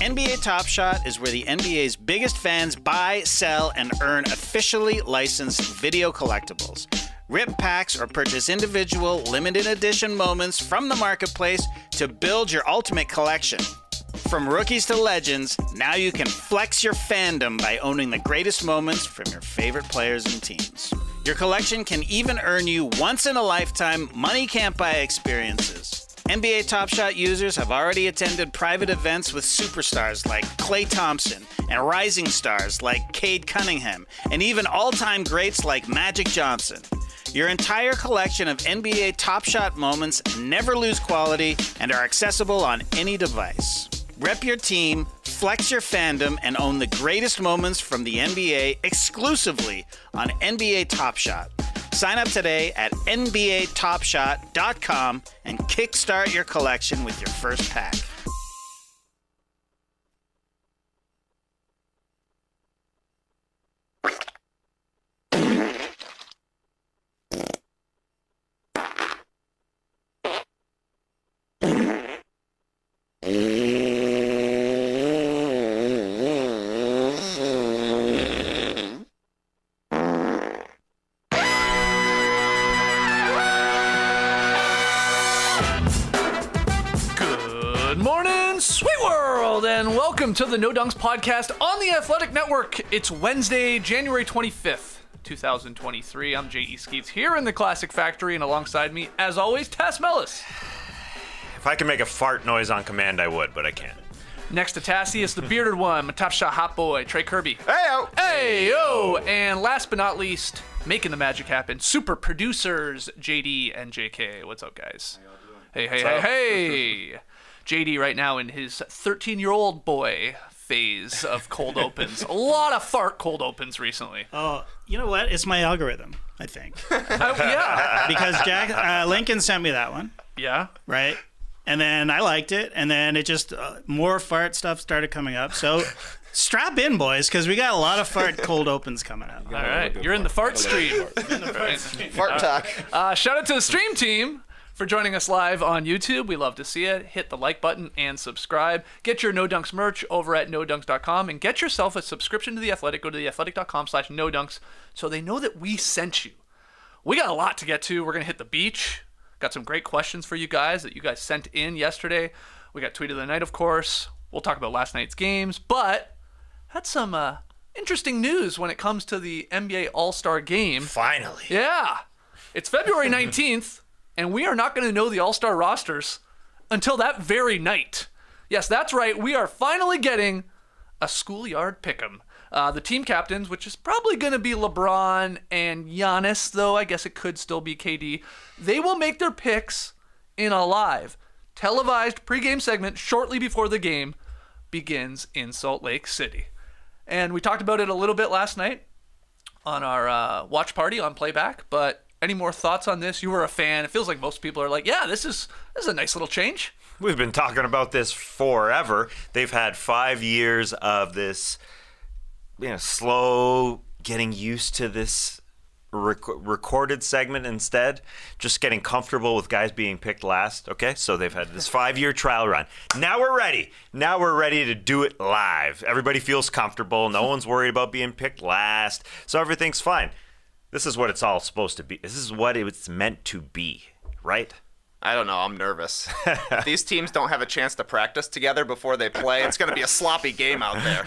NBA Top Shot is where the NBA's biggest fans buy, sell, and earn officially licensed video collectibles. Rip packs or purchase individual limited edition moments from the marketplace to build your ultimate collection. From rookies to legends, now you can flex your fandom by owning the greatest moments from your favorite players and teams. Your collection can even earn you once-in-a-lifetime money-can't-buy experiences. NBA Top Shot users have already attended private events with superstars like Klay Thompson and rising stars like Cade Cunningham, and even all-time greats like Magic Johnson. Your entire collection of NBA Top Shot moments never lose quality and are accessible on any device. Rep your team, flex your fandom, and own the greatest moments from the NBA exclusively on NBA Top Shot. Sign up today at NBATopShot.com and kickstart your collection with your first pack. Welcome to the No Dunks podcast on the Athletic Network. It's Wednesday, January 25th, 2023. I'm J.E. Skeets here in the Classic Factory, and alongside me, as always, Tass Mellis. If I could make a fart noise on command, I would, but I can't. Next to Tassie is the bearded one, my top shot hot boy, Trey Kirby. Hey-o! Hey-o! And last but not least, making the magic happen, super producers, JD and JK. What's up, guys? How y'all doing? Hey. JD right now in his 13-year-old boy phase of cold opens. A lot of fart cold opens recently. Oh, you know what? It's my algorithm, I think. Yeah. Because Lincoln sent me that one. Yeah. Right? And then I liked it, and then it just, more fart stuff started coming up. So strap in, boys, because we got a lot of fart cold opens coming up. All right. You're in the fart stream. Fart talk. Shout out to the stream team for joining us live on YouTube. We love to see it. Hit the like button and subscribe. Get your No Dunks merch over at NoDunks.com and get yourself a subscription to The Athletic. Go to theathletic.com/NoDunks so they know that we sent you. We got a lot to get to. We're going to hit the beach. Got some great questions for you guys that you guys sent in yesterday. We got Tweet of the Night, of course. We'll talk about last night's games, but had some interesting news when it comes to the NBA All-Star Game. Finally. Yeah. It's February 19th. And we are not going to know the All-Star rosters until that very night. Yes, that's right. We are finally getting a schoolyard pick'em. The team captains, which is probably going to be LeBron and Giannis, though I guess it could still be KD. They will make their picks in a live, televised pregame segment shortly before the game begins in Salt Lake City. And we talked about it a little bit last night on our watch party on Playback, but any more thoughts on this? You were a fan. It feels like most people are like, yeah, this is a nice little change. We've been talking about this forever. They've had 5 years of this, slow getting used to this recorded segment instead, just getting comfortable with guys being picked last. Okay, so they've had this 5-year trial run. Now we're ready. Now we're ready to do it live. Everybody feels comfortable. No one's worried about being picked last, so everything's fine. This is what it's all supposed to be. This is what it's meant to be, right? I don't know. I'm nervous. If these teams don't have a chance to practice together before they play, it's going to be a sloppy game out there.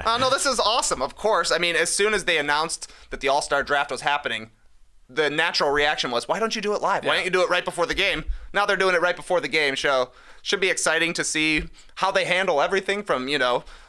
No, this is awesome, of course. I mean, as soon as they announced that the All-Star Draft was happening, the natural reaction was, why don't you do it live? Why don't you do it right before the game? Now they're doing it right before the game, so should be exciting to see how they handle everything from,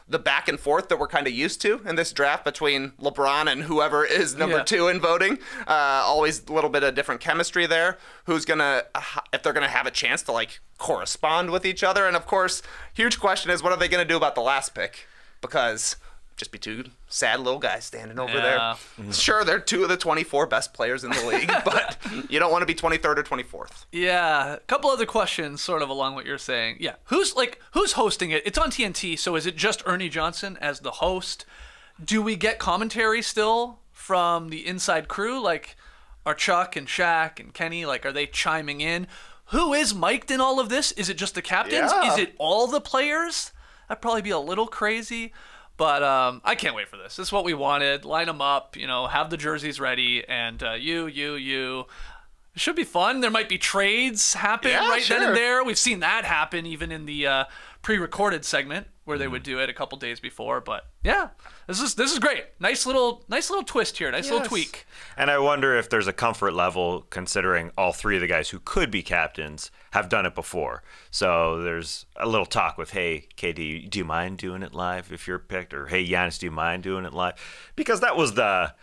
the back and forth that we're kind of used to in this draft between LeBron and whoever is number 2 in voting. Always a little bit of different chemistry there. If they're going to have a chance to correspond with each other. And of course, huge question is, what are they going to do about the last pick? Because just be two sad little guys standing over there. Sure, they're 2 of the 24 best players in the league, but you don't want to be 23rd or 24th. Yeah, a couple other questions sort of along what you're saying. Yeah, who's hosting it? It's on TNT, so is it just Ernie Johnson as the host? Do we get commentary still from the inside crew? Are Chuck and Shaq and Kenny, are they chiming in? Who is mic'd in all of this? Is it just the captains? Yeah. Is it all the players? I'd probably be a little crazy. But I can't wait for this. This is what we wanted. Line them up, have the jerseys ready, and you. It should be fun. There might be trades happen then and there. We've seen that happen even in the pre-recorded segment where they would do it a couple days before. But yeah, this is great. Nice little twist here. Nice little tweak. And I wonder if there's a comfort level considering all three of the guys who could be captains have done it before. So there's a little talk with, hey, KD, do you mind doing it live if you're picked? Or, hey, Giannis, do you mind doing it live? Because that was the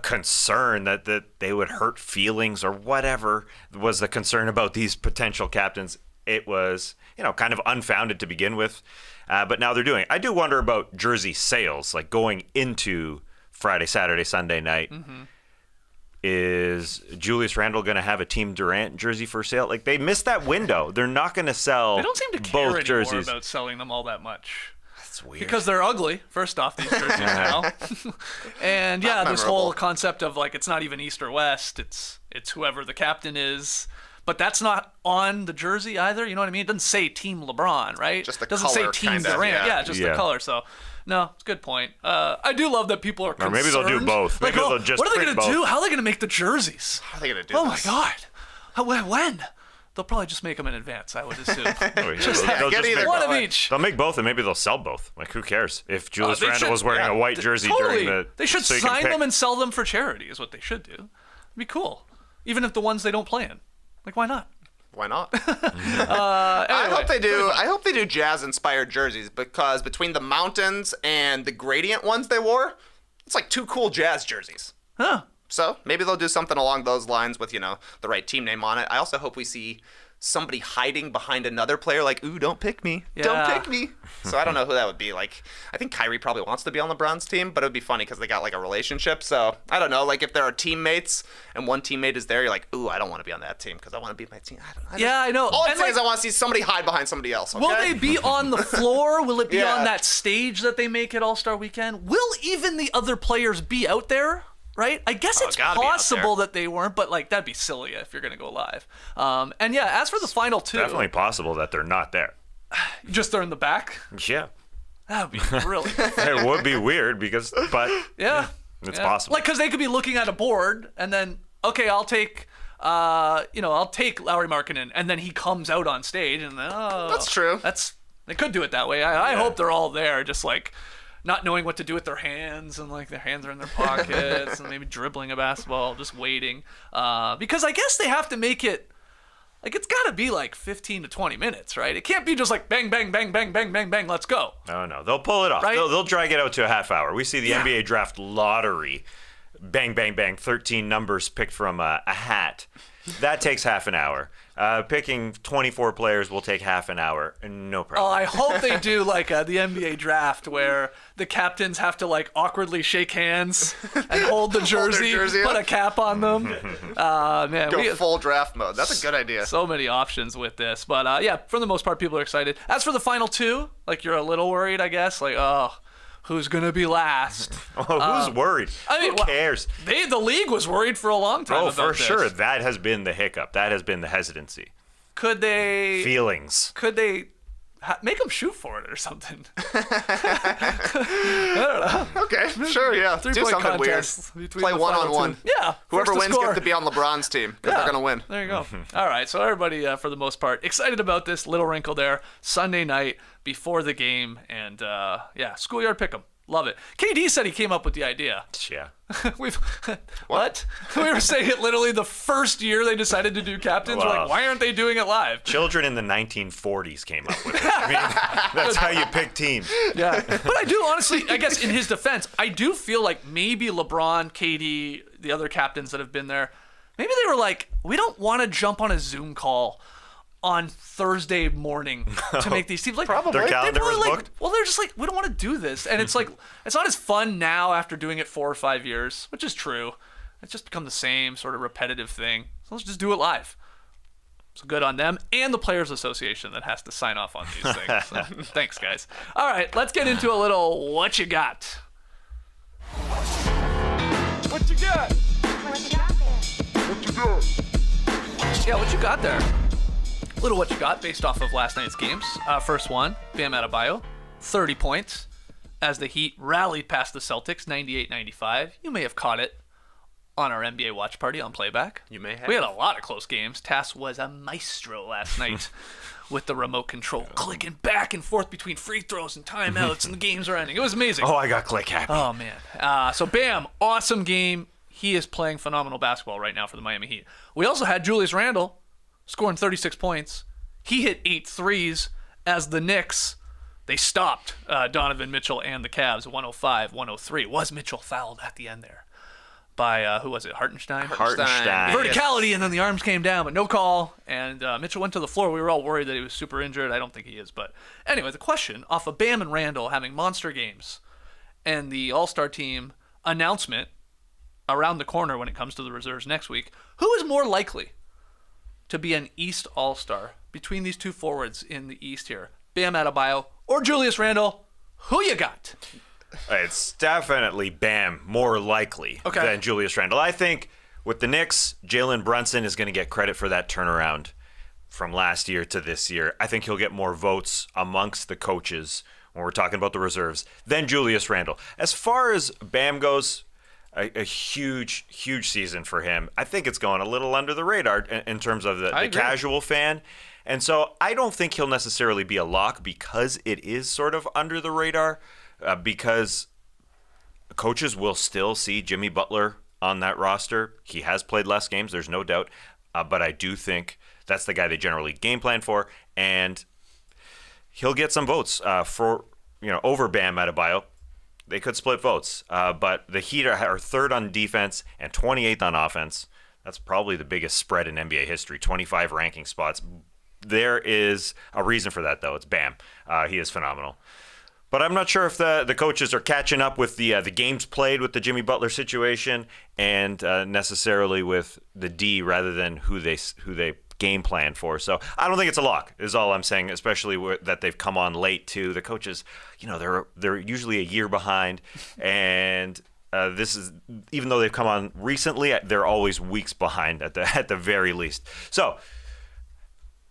concern that they would hurt feelings or whatever was the concern about these potential captains. It was, kind of unfounded to begin with. But now they're doing it. I do wonder about jersey sales, like going into Friday, Saturday, Sunday night. Mm-hmm. Is Julius Randle going to have a Team Durant jersey for sale? Like, they missed that window. They're not going to sell both jerseys. They don't seem to care anymore about selling them all that much. That's weird. Because they're ugly, first off, these jerseys now. And yeah, this whole concept of like, it's not even East or West. It's whoever the captain is. But that's not on the jersey either. You know what I mean? It doesn't say Team LeBron, right? Just the doesn't color, say Team kinda, Durant. yeah. Just the color. So, no, it's a good point. I do love that people are concerned. Or maybe they'll do both. Maybe they'll just what are they print going to do? both. How are they going to make the jerseys? How are they going to do this? this? Oh, my God. When? They'll probably just make them in advance, I would assume. They'll just just either make one both. of each. They'll make both, and maybe they'll sell both. Like, who cares? If Julius They Randle should- was wearing a white jersey Totally. during the... They should so you can sign pick. them and sell them for charity is what they should do. It'd be cool. Even if the ones they don't play in. Like, why not? Why not? Anyway, I hope they do jazz-inspired jerseys because between the mountains and the gradient ones they wore, it's like two cool jazz jerseys. Huh. So maybe they'll do something along those lines with, the right team name on it. I also hope we see somebody hiding behind another player like, ooh, don't pick me. Yeah. Don't pick me. So I don't know who that would be. Like, I think Kyrie probably wants to be on LeBron's team, but it would be funny because they got like a relationship. So I don't know. Like if there are teammates and one teammate is there, you're like, ooh, I don't want to be on that team because I want to be my team. I know. All I'm And, saying is I want to see somebody hide behind somebody else. Okay? Will they be on the floor? Will it be Yeah. on that stage that they make at All-Star Weekend? Will even the other players be out there? Right? I guess it's gotta be out possible there. that they weren't, but like that'd be silly if you're gonna go live. And yeah, as for the final two, Definitely possible that they're not there. just they're in the back. Yeah. That would be really It would be weird but yeah. it's Yeah. possible. Like, because they could be looking at a board and then, okay, I'll take Lowry Markkanen, and then he comes out on stage and then, That's true. They could do it that way. I hope they're all there, just like not knowing what to do with their hands, and like their hands are in their pockets and maybe dribbling a basketball, just waiting. Because I guess they have to make it, like, it's got to be like 15 to 20 minutes, right? It can't be just like bang, bang, bang, bang, bang, bang, bang, let's go. No. They'll pull it off. Right? They'll drag it out to a half hour. We see the NBA draft lottery. Bang, bang, bang. 13 numbers picked from a hat. That takes half an hour. Picking 24 players will take half an hour. No problem. I hope they do like the NBA draft where the captains have to like awkwardly shake hands and hold the jersey, jersey put up. a cap on them. Man, Go full draft mode. That's a good idea. So many options with this. But yeah, for the most part, people are excited. As for the final two, like you're a little worried, I guess. Like, who's going to be last? Who's worried? I mean, who cares? The league was worried for a long time about for this. sure. That has been the hiccup. That has been the hesitancy. Could they make them shoot for it or something? I don't know. Okay, sure, yeah. Do Three-point something weird. contest between Play the final one-on-one. two. Yeah. Whoever first to wins score. gets to be on LeBron's team because they're going to win. There you go. All right, so everybody, for the most part, excited about this little wrinkle there. Sunday night before the game, and schoolyard pick'em. Love it. KD said he came up with the idea. Yeah. What? We were saying it literally the first year they decided to do captains. We're Wow. like, why aren't they doing it live? Children in the 1940s came up with it. I mean, that's how you pick teams. Yeah. But I do honestly, I guess in his defense, I do feel like maybe LeBron, KD, the other captains that have been there, maybe they were like, we don't want to jump on a Zoom call on Thursday morning to make these teams. Like, Probably. Their calendar was like, booked. well, they're just like, we don't want to do this. And it's like, it's not as fun now after doing it 4 or 5 years, which is true. It's just become the same sort of repetitive thing. So let's just do it live. So good on them and the Players Association that has to sign off on these things. So, thanks, guys. All right, let's get into a little What You Got. What you got? What you got there? What you got? Yeah, what you got there? Little What You Got based off of last night's games. First one, Bam Adebayo. 30 points as the Heat rallied past the Celtics 98-95. You may have caught it on our NBA watch party on playback. You may have. We had a lot of close games. Tass was a maestro last night with the remote control, clicking back and forth between free throws and timeouts, and the games are ending. It was amazing. Oh, I got click happy. Oh, man. So, Bam, awesome game. He is playing phenomenal basketball right now for the Miami Heat. We also had Julius Randle scoring 36 points. He hit 8 threes as the Knicks, they stopped Donovan Mitchell and the Cavs 105-103. Was Mitchell fouled at the end there by, who was it, Hartenstein? Hartenstein. Verticality, and then the arms came down, but no call. And Mitchell went to the floor. We were all worried that he was super injured. I don't think he is. But anyway, the question, off of Bam and Randle having monster games and the All-Star team announcement around the corner when it comes to the reserves next week, who is more likely to be an East All-Star between these two forwards in the East here? Bam Adebayo or Julius Randle? Who you got? It's definitely Bam more likely than Julius Randle. I think with the Knicks, Jalen Brunson is going to get credit for that turnaround from last year to this year. I think he'll get more votes amongst the coaches when we're talking about the reserves than Julius Randle. As far as Bam goes, a huge, huge season for him. I think it's going a little under the radar in terms of the casual fan. And so I don't think he'll necessarily be a lock because it is sort of under the radar, because coaches will still see Jimmy Butler on that roster. He has played less games, there's no doubt. But I do think that's the guy they generally game plan for. And he'll get some votes for, over Bam Adebayo. They could split votes, but the Heat are third on defense and 28th on offense. That's probably the biggest spread in NBA history, 25 ranking spots. There is a reason for that, though. It's Bam. He is phenomenal. But I'm not sure if the coaches are catching up with the games played with the Jimmy Butler situation and necessarily with the D rather than who they game plan for. So I don't think it's a lock, is all I'm saying, especially that they've come on late too. The coaches, they're usually a year behind, and this is, even though they've come on recently, they're always weeks behind at the very least. So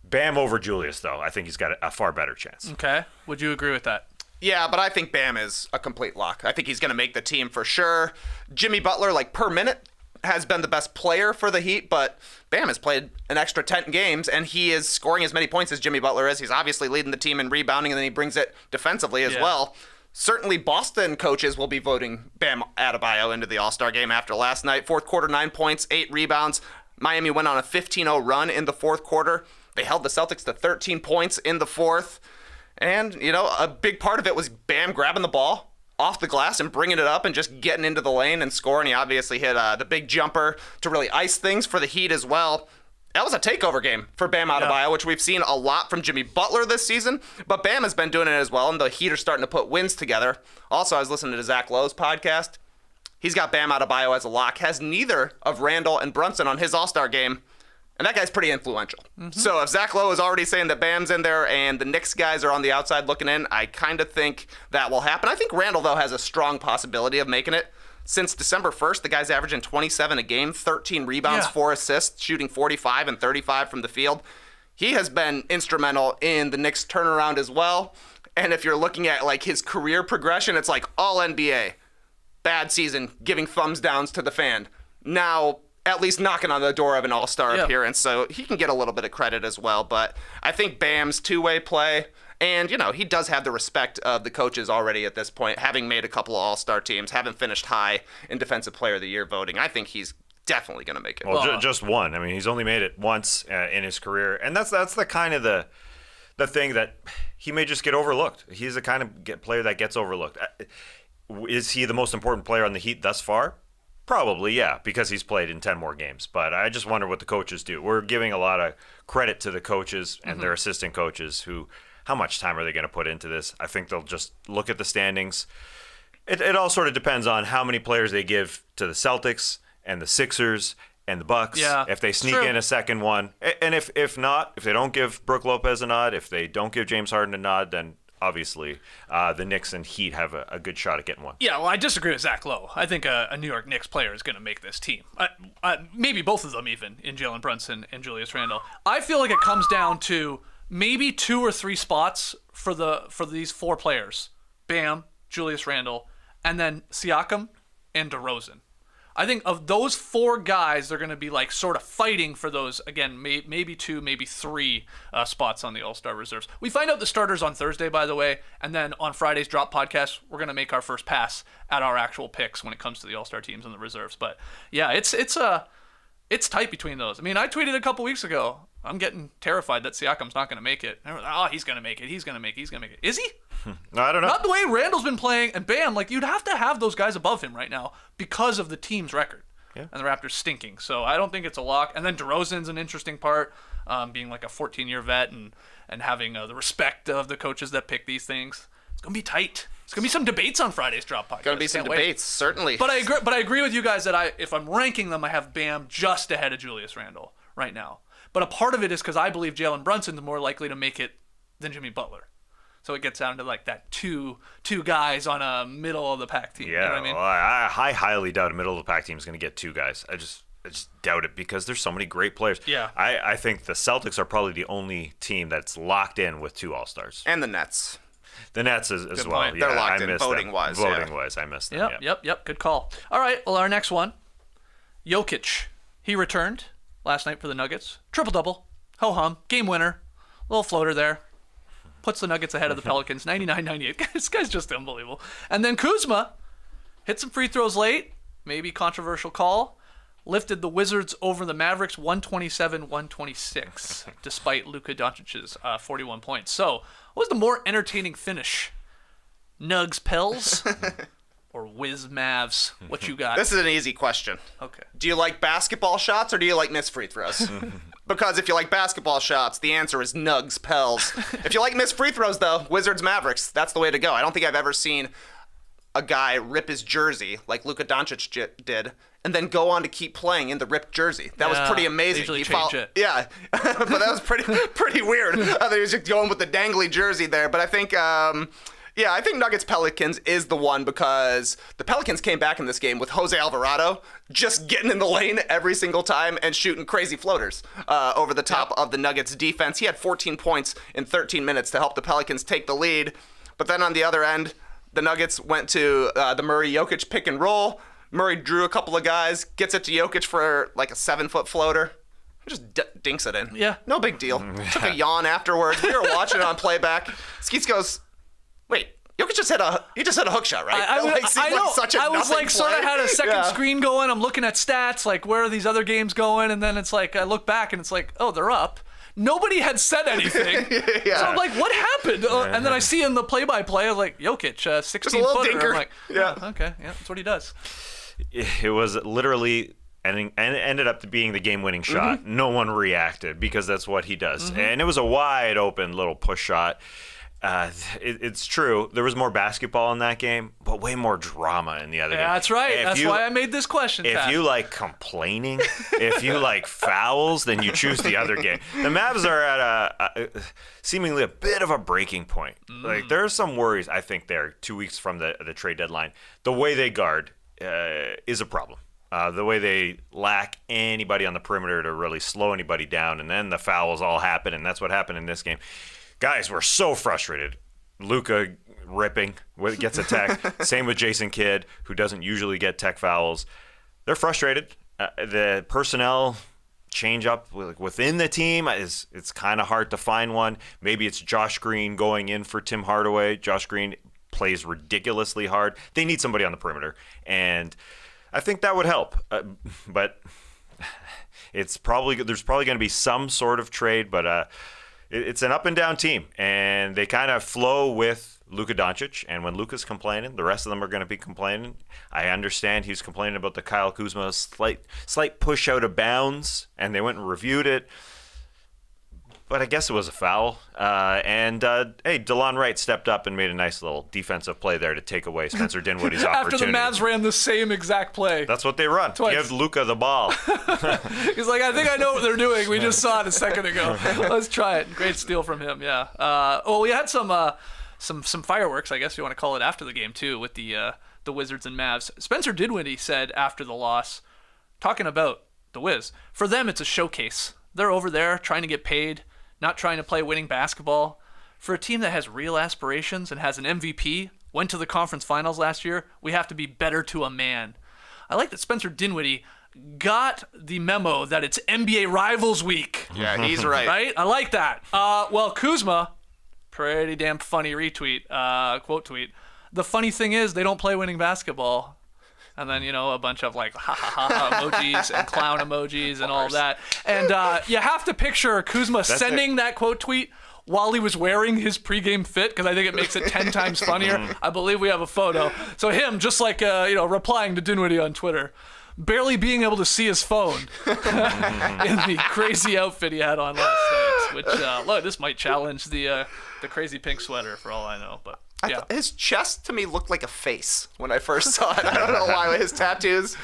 Bam over Julius, though. I think he's got a far better chance. Okay. Would you agree with that? Yeah, but I think Bam is a complete lock. I think he's going to make the team for sure. Jimmy Butler, per minute, has been the best player for the Heat, but Bam has played an extra 10 games, and he is scoring as many points as Jimmy Butler is. He's obviously leading the team in rebounding, and then he brings it defensively as well. Certainly Boston coaches will be voting Bam Adebayo into the All-Star game after last night. Fourth quarter, 9 points, 8 rebounds. Miami went on a 15-0 run in the fourth quarter. They held the Celtics to 13 points in the fourth. And, a big part of it was Bam grabbing the ball off the glass and bringing it up and just getting into the lane and scoring. He obviously hit the big jumper to really ice things for the Heat as well. That was a takeover game for Bam Adebayo, which we've seen a lot from Jimmy Butler this season, but Bam has been doing it as well, and the Heat are starting to put wins together. Also, I was listening to Zach Lowe's podcast. He's got Bam Adebayo as a lock, has neither of Randle and Brunson on his All-Star game, and that guy's pretty influential. So if Zach Lowe is already saying that Bam's in there and the Knicks guys are on the outside looking in, I kind of think that will happen. I think Randle, though, has a strong possibility of making it. Since December 1st, the guy's averaging 27 a game, 13 rebounds, 4 assists, shooting 45 and 35 from the field. He has been instrumental in the Knicks turnaround as well. And if you're looking at his career progression, it's all NBA. Bad season, giving thumbs downs to the fan. Now, at least knocking on the door of an all-star appearance, so he can get a little bit of credit as well. But I think Bam's two-way play, and, he does have the respect of the coaches already at this point, having made a couple of all-star teams, having finished high in Defensive Player of the Year voting. I think he's definitely going to make it. Well, just one. I mean, he's only made it once in his career, and that's the kind of the thing that he may just get overlooked. He's the kind of player that gets overlooked. Is he the most important player on the Heat thus far? Probably, yeah, because he's played in 10 more games. But I just wonder what the coaches do. We're giving a lot of credit to the coaches and their assistant coaches how much time are they going to put into this? I think they'll just look at the standings. It all sort of depends on how many players they give to the Celtics and the Sixers and the Bucks. Yeah, if they sneak in a second one. And if not, if they don't give Brook Lopez a nod, if they don't give James Harden a nod, then obviously the Knicks and Heat have a good shot at getting one. Yeah, well, I disagree with Zach Lowe. I think a New York Knicks player is going to make this team. Maybe both of them even, in Jalen Brunson and Julius Randle. I feel like it comes down to maybe 2 or 3 spots for these 4 players. Bam, Julius Randle, and then Siakam and DeRozan. I think of those 4 guys, they're going to be like sort of fighting for those, again, maybe 2, maybe 3 spots on the All-Star reserves. We find out the starters on Thursday, by the way, and then on Friday's Drop Podcast, we're going to make our first pass at our actual picks when it comes to the All-Star teams and the reserves. But yeah, it's tight between those. I mean, I tweeted a couple weeks ago, I'm getting terrified that Siakam's not going to make it. He's going to make it. He's going to make it. Is he? No, I don't know. Not the way Randall's been playing, and bam, like you'd have to have those guys above him right now because of the team's record. Yeah. And the Raptors stinking. So I don't think it's a lock. And then DeRozan's an interesting part, being like a 14-year vet and having the respect of the coaches that pick these things. It's going to be tight. It's going to be some debates on Friday's Drop Podcast. Going to be some debates, certainly. But I agree with you guys that if I'm ranking them, I have Bam just ahead of Julius Randle right now. But a part of it is because I believe Jalen Brunson's more likely to make it than Jimmy Butler. So it gets down to like that two guys on a middle of the pack team. Yeah, you know what I mean? well, I highly doubt a middle of the pack team is going to get 2 guys. I just doubt it because there's so many great players. Yeah. I think the Celtics are probably the only team that's locked in with 2 All-Stars. And the Nets. The Nets as Good well. point. Yeah, They're locked I in missed voting-wise. them. Voting-wise, I missed them. Yep. Good call. All right, well, our next one, Jokic. He returned last night for the Nuggets. Triple-double. Ho-hum. Game winner. Little floater there. Puts the Nuggets ahead of the Pelicans, 99-98. This guy's just unbelievable. And then Kuzma hit some free throws late, maybe controversial call, lifted the Wizards over the Mavericks 127-126, despite Luka Doncic's 41 points. So, what was the more entertaining finish? Nugs-Pels or Wiz-Mavs? What you got? This is an easy question. Okay. Do you like basketball shots or do you like missed free throws? Because if you like basketball shots, the answer is Nugs-Pels. If you like missed free throws, though, Wizards-Mavericks, that's the way to go. I don't think I've ever seen a guy rip his jersey like Luka Doncic did and then go on to keep playing in the ripped jersey. That was pretty amazing. They usually change it. Yeah, but that was pretty weird. He was just going with the dangly jersey there. But I think... Yeah, I think Nuggets-Pelicans is the one because the Pelicans came back in this game with Jose Alvarado just getting in the lane every single time and shooting crazy floaters over the top of the Nuggets defense. He had 14 points in 13 minutes to help the Pelicans take the lead. But then on the other end, the Nuggets went to the Murray-Jokic pick and roll. Murray drew a couple of guys, gets it to Jokic for like a 7-foot floater. Just dinks it in. Yeah. No big deal. Took a yawn afterwards. We were watching it on playback. Skeets goes... Wait, Jokic just hit a hook shot, right? I know. I was like sort of had a second screen going. I'm looking at stats, like where are these other games going? And then it's like I look back and it's like, oh, they're up. Nobody had said anything. So I'm like, what happened? And then I see in the play-by-play, I was like, Jokic, 16-footer. I'm like, okay, that's what he does. It was literally... And it ended up being the game-winning shot. Mm-hmm. No one reacted because that's what he does. Mm-hmm. And it was a wide-open little push shot. It's true. There was more basketball in that game, but way more drama in the other game. That's right. That's why I made this question. If you like complaining, if you like fouls, then you choose the other game. The Mavs are at seemingly a bit of a breaking point. Like there are some worries, I think, there 2 weeks from the trade deadline. The way they guard is a problem. The way they lack anybody on the perimeter to really slow anybody down, and then the fouls all happen, and that's what happened in this game. Guys, we're so frustrated. Luka ripping, gets a tech. Same with Jason Kidd, who doesn't usually get tech fouls. They're frustrated. The personnel change up within the team it's kind of hard to find one. Maybe it's Josh Green going in for Tim Hardaway. Josh Green plays ridiculously hard. They need somebody on the perimeter, and I think that would help. But there's probably going to be some sort of trade, but it's an up and down team, and they kind of flow with Luka Doncic. And when Luka's complaining, the rest of them are going to be complaining. I understand he's complaining about the Kyle Kuzma slight push out of bounds, and they went and reviewed it. But I guess it was a foul. Hey, Dillon Wright stepped up and made a nice little defensive play there to take away Spencer Dinwiddie's opportunity. After the Mavs ran the same exact play. That's what they run. Twice. Give Luka the ball. He's like, I think I know what they're doing. We just saw it a second ago. Let's try it. Great steal from him, yeah. We had some fireworks, I guess you want to call it, after the game, too, with the Wizards and Mavs. Spencer Dinwiddie said after the loss, talking about the Wiz, for them it's a showcase. They're over there trying to get paid. not trying to play winning basketball. For a team that has real aspirations and has an MVP, went to the conference finals last year, we have to be better to a man. I like that Spencer Dinwiddie got the memo that it's NBA Rivals Week. Yeah, he's right. Right? I like that. Well, Kuzma, pretty damn funny retweet, quote tweet. The funny thing is they don't play winning basketball. And then, a bunch of like ha ha ha emojis and clown emojis and all of that. And you have to picture Kuzma sending that quote tweet while he was wearing his pregame fit, because I think it makes it 10 times funnier. I believe we have a photo. So him just like, replying to Dinwiddie on Twitter, barely being able to see his phone in the crazy outfit he had on last night, which, look, this might challenge the crazy pink sweater for all I know, but. Yeah. His chest to me looked like a face when I first saw it. I don't know why. His tattoos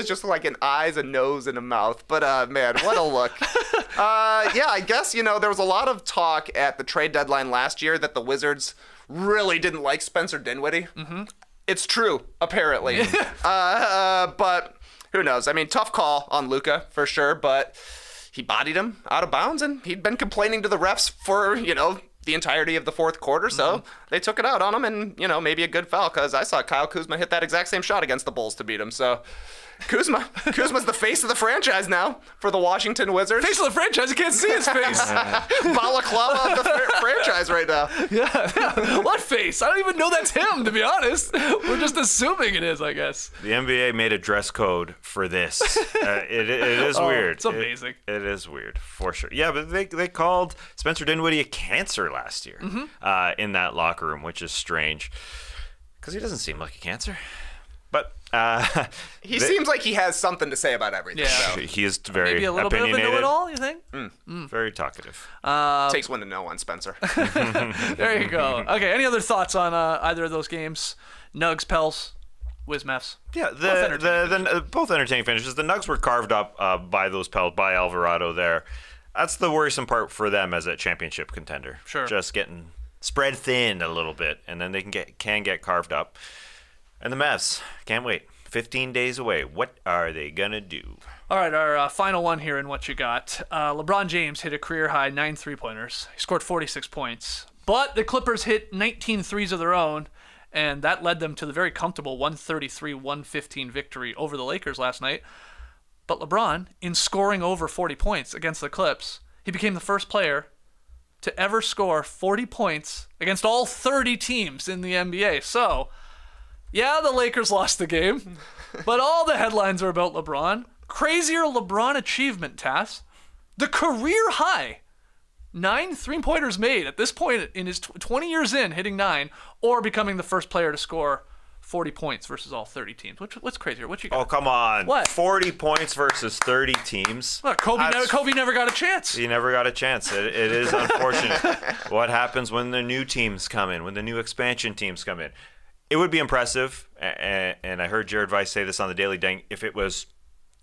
just look like an eyes, a nose, and a mouth. But man, what a look. Yeah, I guess there was a lot of talk at the trade deadline last year that the Wizards really didn't like Spencer Dinwiddie. Mm-hmm. It's true, apparently. But who knows? I mean, tough call on Luka for sure. But he bodied him out of bounds, and he'd been complaining to the refs for the entirety of the fourth quarter, so they took it out on him, and, maybe a good foul, because I saw Kyle Kuzma hit that exact same shot against the Bulls to beat him, so Kuzma's the face of the franchise now for the Washington Wizards. Face of the franchise? You can't see his face. Balaclava of the franchise right now. Yeah. What face? I don't even know that's him, to be honest. We're just assuming it is, I guess. The NBA made a dress code for this. It is weird. It's amazing. It is weird, for sure. Yeah, but they called Spencer Dinwiddie a cancer last year in that locker room, which is strange, because he doesn't seem like a cancer. But he seems like he has something to say about everything. Yeah, he is very maybe a little bit of a know-it-all, you think? Very talkative. Takes one to know one, Spencer. There you go. Okay, any other thoughts on either of those games? Nugs, Pels, Wiz-Mavs? Yeah, both entertaining finishes. The Nugs were carved up by those Pels, by Alvarado there. That's the worrisome part for them as a championship contender. Sure. Just getting spread thin a little bit, and then they can get carved up. And the Mavs, can't wait. 15 days away. What are they going to do? All right, our final one here in what you got. LeBron James hit a career-high 9 3-pointers. He scored 46 points. But the Clippers hit 19 threes of their own, and that led them to the very comfortable 133-115 victory over the Lakers last night. But LeBron, in scoring over 40 points against the Clips, he became the first player to ever score 40 points against all 30 teams in the NBA. So, yeah, the Lakers lost the game, but all the headlines are about LeBron. Crazier LeBron Achievement, Tass. The career high. 9 3-pointers made at this point in his 20 years in, hitting 9, or becoming the first player to score 40 points versus all 30 teams. What's crazier? What you got? Oh, come on. What? 40 points versus 30 teams. Look, Kobe never got a chance. He never got a chance. It is unfortunate. What happens when the new teams come in, when the new expansion teams come in? It would be impressive, and I heard Jared Weiss say this on the Daily Dang, if it was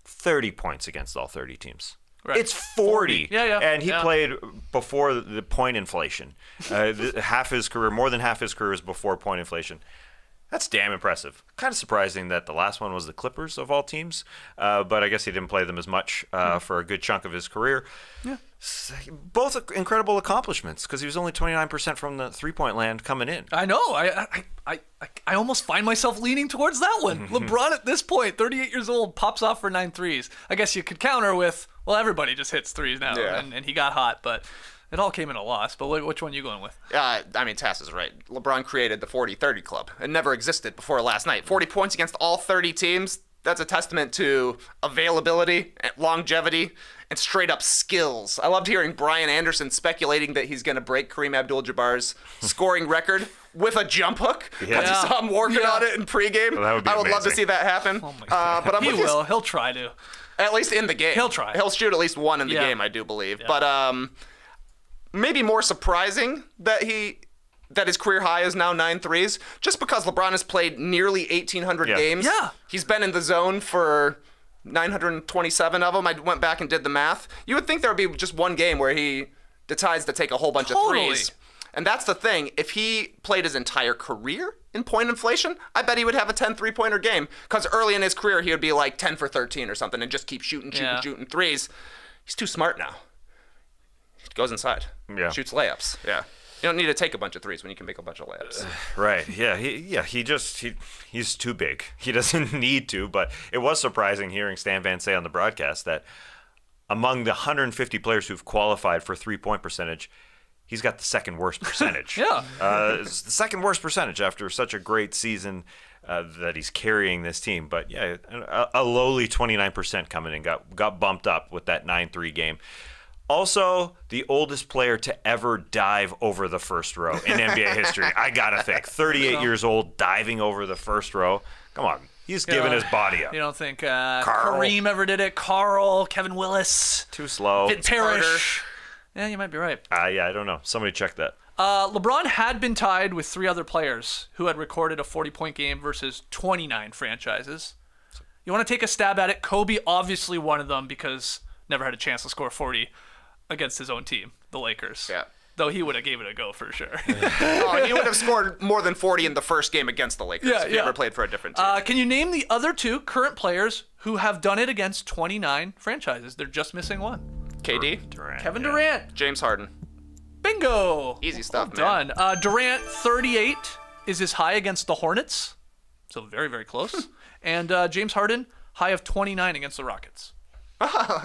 30 points against all 30 teams. Right. It's 40. Yeah. And he played before the point inflation. Half his career, more than half his career is before point inflation. That's damn impressive. Kind of surprising that the last one was the Clippers of all teams, but I guess he didn't play them as much for a good chunk of his career. Yeah. Both incredible accomplishments, because he was only 29% from the three-point land coming in. I know. I almost find myself leaning towards that one. LeBron at this point, 38 years old, pops off for 9 threes. I guess you could counter with, well, everybody just hits threes now, and he got hot, but it all came in a loss. But which one are you going with? I mean, Tass is right. LeBron created the 40-30 club. It never existed before last night. 40 points against all 30 teams. That's a testament to availability, longevity, and straight-up skills. I loved hearing Brian Anderson speculating that he's going to break Kareem Abdul-Jabbar's scoring record with a jump hook. Because he saw him working on it in pregame. Well, I would love to see that happen. Oh my God. But he will. He'll try to. At least in the game. He'll try. He'll shoot at least one in the game, I do believe. Yeah. But maybe more surprising that his career high is now 9 threes, just because LeBron has played nearly 1,800 games. Yeah. He's been in the zone for 927 of them. I went back and did the math. You would think there would be just one game where he decides to take a whole bunch of threes. And that's the thing. If he played his entire career in point inflation, I bet he would have a 10 3-pointer game. Because early in his career, he would be like 10 for 13 or something and just keep shooting threes. He's too smart now. Goes inside. Yeah. Shoots layups. Yeah. You don't need to take a bunch of threes when you can make a bunch of layups. Right. Yeah. He's too big. He doesn't need to. But it was surprising hearing Stan Van say on the broadcast that among the 150 players who've qualified for 3-point percentage, he's got the second worst percentage. Yeah. It's the second worst percentage after such a great season that he's carrying this team. But yeah, a lowly 29% coming in got bumped up with that 9-3 game. Also, the oldest player to ever dive over the first row in NBA history. I gotta think, 38 years old, diving over the first row. Come on, he's giving his body up. You don't think Kareem ever did it? Carl, Kevin Willis, Too slow. Vince Parrish. Yeah, you might be right. Yeah, I don't know. Somebody check that. LeBron had been tied with 3 other players who had recorded a 40-point game versus 29 franchises. You want to take a stab at it? Kobe, obviously one of them, because never had a chance to score 40 against his own team, the Lakers. Yeah. Though he would have gave it a go for sure. Oh, he would have scored more than 40 in the first game against the Lakers if he ever played for a different team. Can you name the other 2 current players who have done it against 29 franchises? They're just missing one. KD? Durant. Kevin Durant. James Harden. Bingo. Easy stuff, Well man. done. Durant, 38 is his high against the Hornets. So very, very close. And James Harden, high of 29 against the Rockets.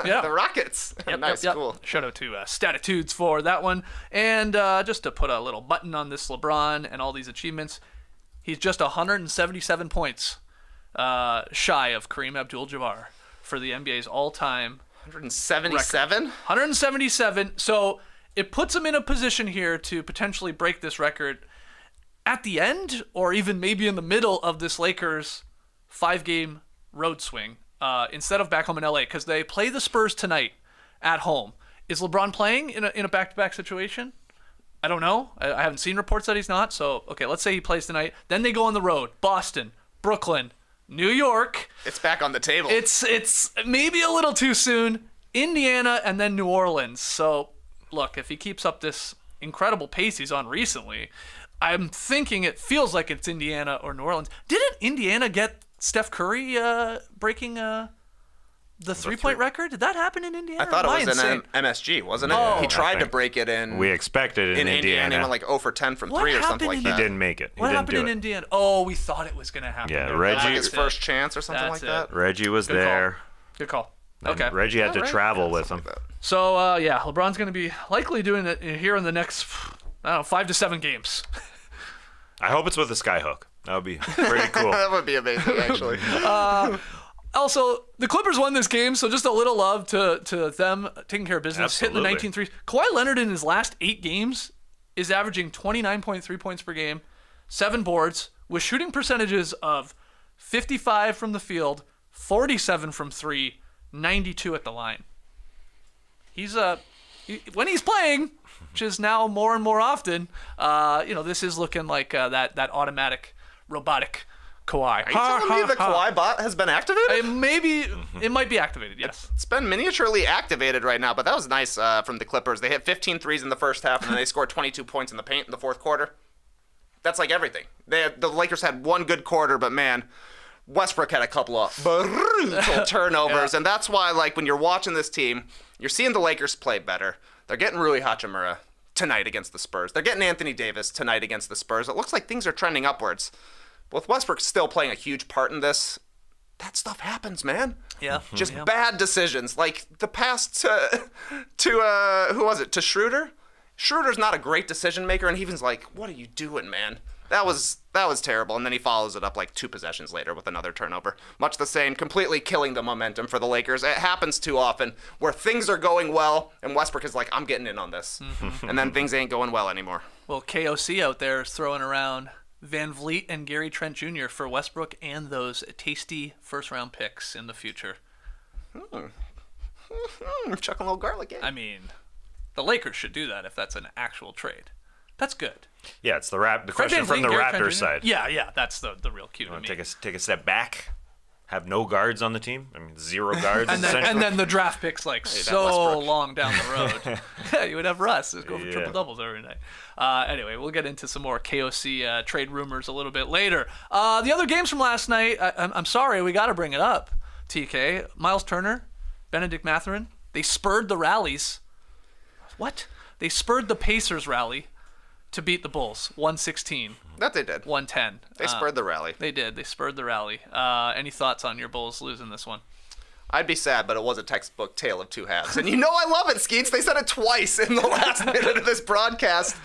Yeah. The Rockets. Nice, cool. Shout out to Statitudes for that one. And just to put a little button on this LeBron and all these achievements, he's just 177 points shy of Kareem Abdul-Jabbar for the NBA's all-time 177? 177. So it puts him in a position here to potentially break this record at the end or even maybe in the middle of this Lakers 5-game road swing. Instead of back home in LA, because they play the Spurs tonight at home. Is LeBron playing in a back-to-back situation? I don't know. I haven't seen reports that he's not. So, okay, let's say he plays tonight. Then they go on the road. Boston, Brooklyn, New York. It's back on the table. It's maybe a little too soon. Indiana and then New Orleans. So, look, if he keeps up this incredible pace he's on recently, I'm thinking it feels like it's Indiana or New Orleans. Didn't Indiana get Steph Curry breaking the 3-point record? Did that happen in Indiana? I thought it was insane? in MSG, wasn't it? Oh. He tried I to think break it in. We expected it in Indiana. He went like 0 for 10 from What 3 or something happened like in He that. didn't make it. He What didn't happened do in it. Indiana? Oh, we thought it was going to happen. Yeah, there. Reggie- Like That's his it. first chance or something That's like that. Reggie was Good call. there. Good call. And Okay. Reggie had to Right? travel Yeah, with him. something like that. So, LeBron's going to be likely doing it here in the next, 5 to 7 games. I hope it's with a skyhook. That would be pretty cool. That would be amazing, actually. Also, the Clippers won this game, so just a little love to them taking care of business, hitting the Absolutely. 19 threes. Kawhi Leonard in his last 8 games is averaging 29.3 points per game, 7 boards, with shooting percentages of 55 from the field, 47 from 3, 92 at the line. He's when he's playing, which is now more and more often, this is looking like that automatic, robotic Kawhi. Are you telling me the Kawhi bot has been activated? It might be activated, yes. It's been miniaturely activated right now, but that was nice from the Clippers. They hit 15 threes in the first half, and then they scored 22 points in the paint in the fourth quarter. That's like everything. The Lakers had one good quarter, but man, Westbrook had a couple of brutal turnovers, and that's why, like, when you're watching this team, you're seeing the Lakers play better. They're getting Rui Hachimura tonight against the Spurs. They're getting Anthony Davis tonight against the Spurs. It looks like things are trending upwards. With Westbrook still playing a huge part in this, that stuff happens, man. Yeah. Just bad decisions. Like the pass to who was it? To Schroeder? Schroeder's not a great decision maker, and he was like, "What are you doing, man?" That was terrible. And then he follows it up like 2 possessions later with another turnover. Much the same, completely killing the momentum for the Lakers. It happens too often where things are going well, and Westbrook is like, "I'm getting in on this," and then things ain't going well anymore. Well, KOC out there is throwing around VanVleet and Gary Trent Jr. for Westbrook and those tasty first-round picks in the future. Chucking a little garlic in. I mean, the Lakers should do that if that's an actual trade. That's good. Yeah, it's the question VanVleet from the and Gary Trent Raptors Jr.? side. Yeah, that's the real cue to me. Take a step back, have no guards on the team. I mean, 0 guards. And then the draft pick's like so Westbrook. long down the road. Yeah, you would have Russ just go for Yeah. triple doubles every night. Anyway, we'll get into some more KOC trade rumors a little bit later. The other games from last night, I'm sorry, we got to bring it up. TK, Miles Turner, Benedict Mathurin, they spurred the rallies. What? They spurred the Pacers rally to beat the Bulls, 116. That they did. 110. They spurred the rally. They did. They spurred the rally. Any thoughts on your Bulls losing this one? I'd be sad, but it was a textbook tale of two halves. And you know I love it, Skeets. They said it twice in the last minute of this broadcast.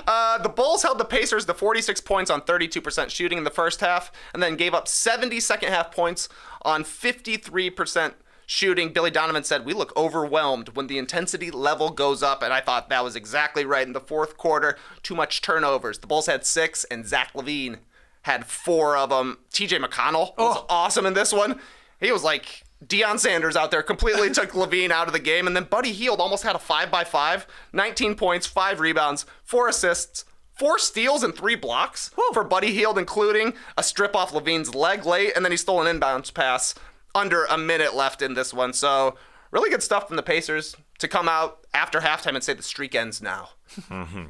The Bulls held the Pacers to 46 points on 32% shooting in the first half, and then gave up 70 second half points on 53% shooting. Billy Donovan said, "We look overwhelmed when the intensity level goes up," and I thought that was exactly right. In the fourth quarter, too much turnovers. The Bulls had 6, and Zach LaVine had 4 of them. TJ McConnell was awesome in this one. He was like Deion Sanders out there, completely took LaVine out of the game. And then Buddy Hield almost had a 5x5, 19 points, 5 rebounds, 4 assists, 4 steals, and 3 blocks for Buddy Hield, including a strip off LaVine's leg late, and then he stole an inbounds pass under a minute left in this one. So really good stuff from the Pacers to come out after halftime and say the streak ends now.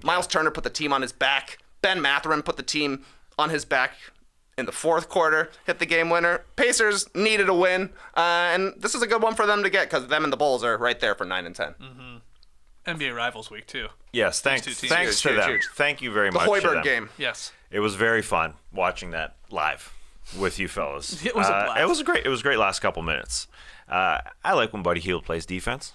Miles Turner put the team on his back. Ben Mathurin put the team on his back in the fourth quarter, hit the game winner. Pacers needed a win, and this is a good one for them to get because them and the Bulls are right there for 9 and 10. NBA Rivals Week, too. Yes, thanks two to Huge, them. huge. Thank you very The much to Hoiberg them. game. Yes. It was very fun watching that live with you fellas. It was a blast. It was great last couple minutes. I like when Buddy Hield plays defense.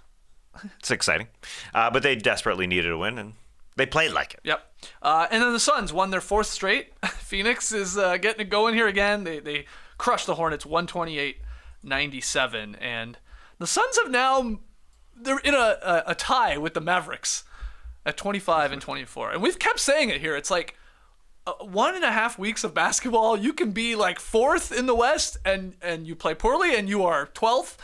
It's exciting. But they desperately needed a win, and they played like it. Yep. And then the Suns won their 4th straight. Phoenix is getting it going here again. They crushed the Hornets 128-97. And the Suns have now, they're in a tie with the Mavericks at 25 and 24. And we've kept saying it here. It's like 1.5 weeks of basketball. You can be like 4th in the West and you play poorly and you are 12th.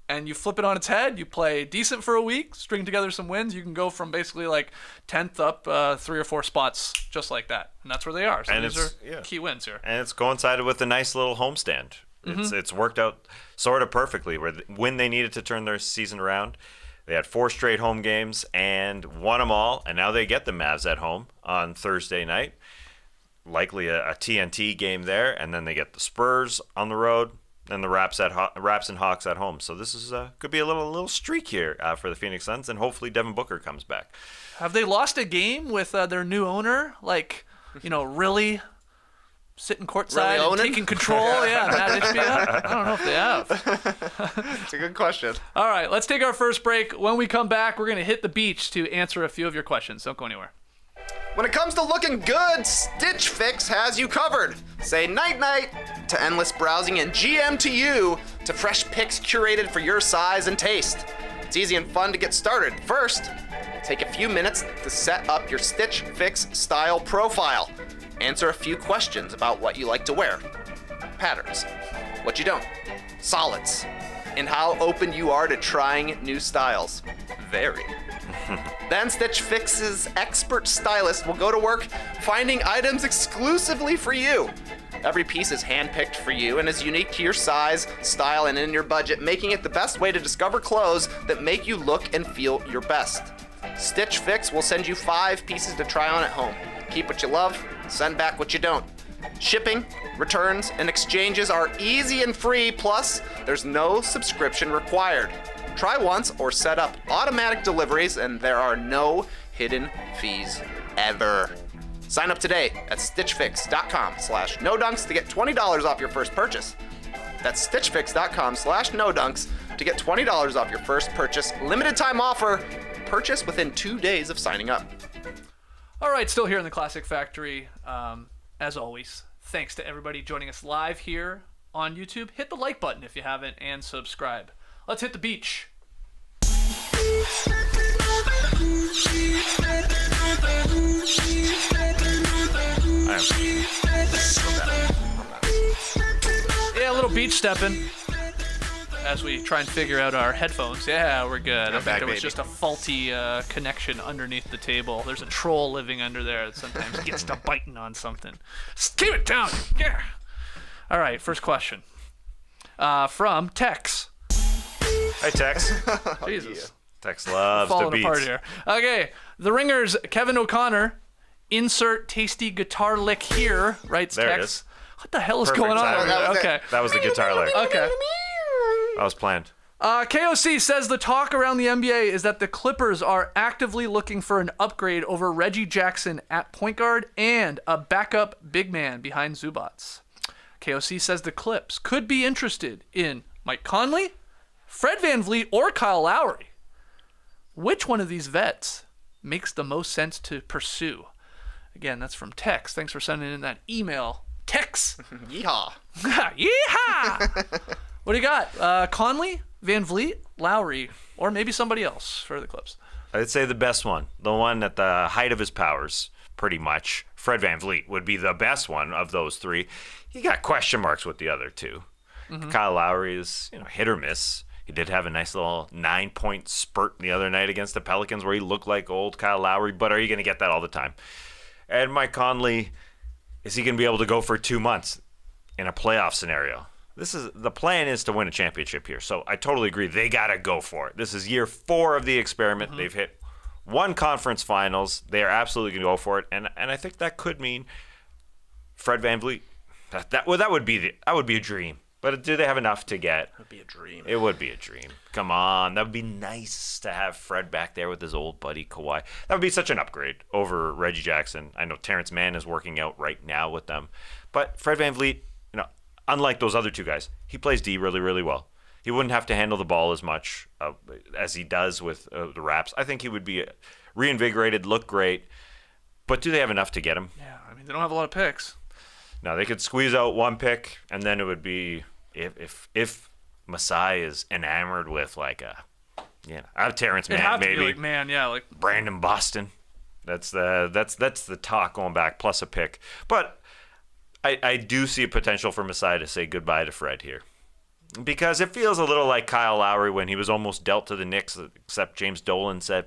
And you flip it on its head, you play decent for a week, string together some wins, you can go from basically like 10th up 3 or 4 spots just like that. And that's where they are. So And these it's- are key wins here. And it's coincided with a nice little homestand. It's worked out sort of perfectly. When they needed to turn their season around, they had 4 straight home games and won them all. And now they get the Mavs at home on Thursday night. Likely a TNT game there. And then they get the Spurs on the road. And the Raps and Hawks at home. So this is could be a little streak here for the Phoenix Suns, and hopefully Devin Booker comes back. Have they lost a game with their new owner? Like, really sitting courtside Really and taking control? Yeah, Matt Ishbia? I don't know if they have. It's a good question. All right, let's take our first break. When we come back, we're going to hit the beach to answer a few of your questions. Don't go anywhere. When it comes to looking good, Stitch Fix has you covered. Say night-night to endless browsing and GM to you to fresh picks curated for your size and taste. It's easy and fun to get started. First, take a few minutes to set up your Stitch Fix style profile. Answer a few questions about what you like to wear, patterns, what you don't, solids, and how open you are to trying new styles. Very. Then Stitch Fix's expert stylist will go to work finding items exclusively for you. Every piece is handpicked for you and is unique to your size, style, and in your budget, making it the best way to discover clothes that make you look and feel your best. Stitch Fix will send you 5 pieces to try on at home. Keep what you love, send back what you don't. Shipping, returns, and exchanges are easy and free, plus there's no subscription required. Try once or set up automatic deliveries, and there are no hidden fees ever. Sign up today at stitchfix.com/nodunks to get $20 off your first purchase. That's stitchfix.com/nodunks to get $20 off your first purchase. Limited time offer. Purchase within 2 days of signing up. All right, still here in the Classic Factory. As always, thanks to everybody joining us live here on YouTube. Hit the like button if you haven't, and subscribe. Let's hit the beach. Yeah, a little beach stepping as we try and figure out our headphones. Yeah, we're good. I think back, there was baby. just a faulty connection underneath the table. There's a troll living under there that sometimes gets to biting on something. Keep it down. Yeah. All right, first question. From Tex. Hi, Tex. Jesus. Tex loves the Falling beats. apart here. Okay, the Ringers, Kevin O'Connor, insert tasty guitar lick here, writes There it Tex. is. What the hell is Perfect going on timing. over there? That was it. Okay. That was the guitar lick. Okay. That was planned. KOC says the talk around the NBA is that the Clippers are actively looking for an upgrade over Reggie Jackson at point guard and a backup big man behind Zubats. KOC says the Clips could be interested in Mike Conley, Fred VanVleet, or Kyle Lowry. Which one of these vets makes the most sense to pursue? Again, that's from Tex. Thanks for sending in that email. Tex. Yeehaw. Yeehaw. What do you got? Conley, VanVleet, Lowry, or maybe somebody else for the Clips? I'd say the best one. The one at the height of his powers, pretty much. Fred VanVleet would be the best one of those three. You got question marks with the other two. Kyle Lowry is, hit or miss. He did have a nice little 9-point spurt the other night against the Pelicans where he looked like old Kyle Lowry, but are you going to get that all the time? And Mike Conley, is he going to be able to go for 2 months in a playoff scenario? The plan is to win a championship here, so I totally agree. They got to go for it. This is year 4 of the experiment. They've hit 1 conference finals. They are absolutely going to go for it, and I think that could mean Fred VanVleet. That would be a dream. But do they have enough to get? It would be a dream. It would be a dream. Come on. That would be nice to have Fred back there with his old buddy Kawhi. That would be such an upgrade over Reggie Jackson. I know Terrence Mann is working out right now with them. But Fred VanVleet, unlike those other two guys, he plays D really, really well. He wouldn't have to handle the ball as much as he does with the Raps. I think he would be reinvigorated, look great. But do they have enough to get him? Yeah, they don't have a lot of picks. No, they could squeeze out 1 pick, and then it would be if Masai is enamored with I have Terrence Mann, maybe Mann, like Brandon Boston. That's the talk going back, plus a pick. But I do see a potential for Masai to say goodbye to Fred here, because it feels a little like Kyle Lowry when he was almost dealt to the Knicks, except James Dolan said,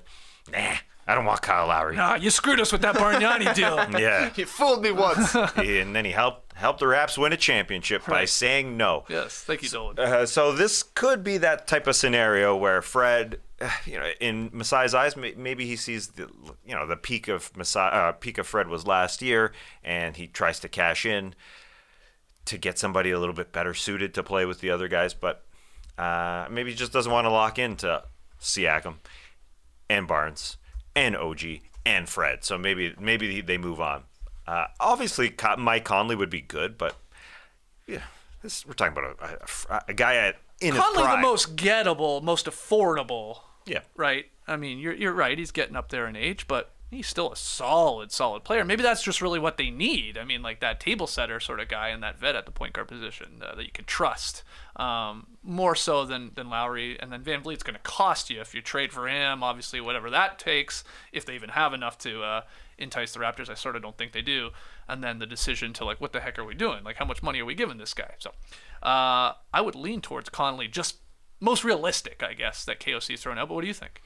"Nah, I don't want Kyle Lowry." Nah, you screwed us with that Bargnani deal. Yeah. You fooled me once. And then he helped the Raps win a championship by saying no. Yes, thank you, Dolan. So this could be that type of scenario where Fred, in Masai's eyes, maybe he sees the peak of Fred was last year, and he tries to cash in to get somebody a little bit better suited to play with the other guys, but maybe he just doesn't want to lock into Siakam and Barnes and OG and Fred. So maybe they move on. Obviously, Mike Conley would be good, but we're talking about a guy in his prime. Conley, the most gettable, most affordable. Yeah. Right? You're right. He's getting up there in age, but he's still a solid player. Maybe that's just really what they need. That table setter sort of guy and that vet at the point guard position that you can trust. More so than Lowry. And then VanVleet's going to cost you if you trade for him, obviously, whatever that takes, if they even have enough to entice the Raptors. I sort of don't think they do. And then the decision to, what the heck are we doing? how much money are we giving this guy? So I would lean towards Conley, just most realistic, I guess, that KOC is throwing out. But what do you think?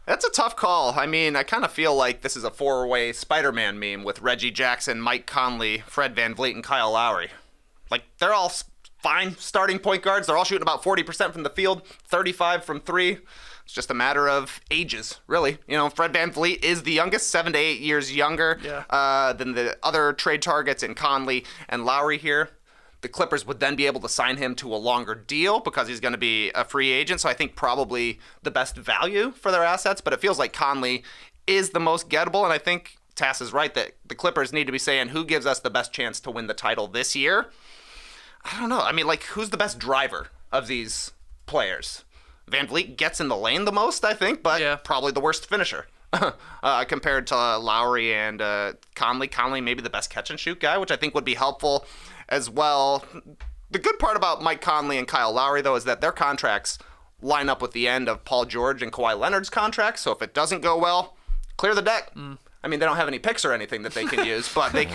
That's a tough call. I kind of feel like this is a 4-way Spider-Man meme with Reggie Jackson, Mike Conley, Fred VanVleet, and Kyle Lowry. They're all fine starting point guards. They're all shooting about 40% from the field, 35 from 3. It's just a matter of ages, really. Fred VanVleet is the youngest, 7 to 8 years younger than the other trade targets in Conley and Lowry here. The Clippers would then be able to sign him to a longer deal because he's going to be a free agent. So I think probably the best value for their assets. But it feels like Conley is the most gettable. And I think Tass is right that the Clippers need to be saying, who gives us the best chance to win the title this year? I don't know. Who's the best driver of these players? VanVleet gets in the lane the most, I think, but probably the worst finisher. Compared to Lowry and Conley. Conley maybe the best catch-and-shoot guy, which I think would be helpful as well. The good part about Mike Conley and Kyle Lowry, though, is that their contracts line up with the end of Paul George and Kawhi Leonard's contracts, so if it doesn't go well, clear the deck. They don't have any picks or anything that they can use, but they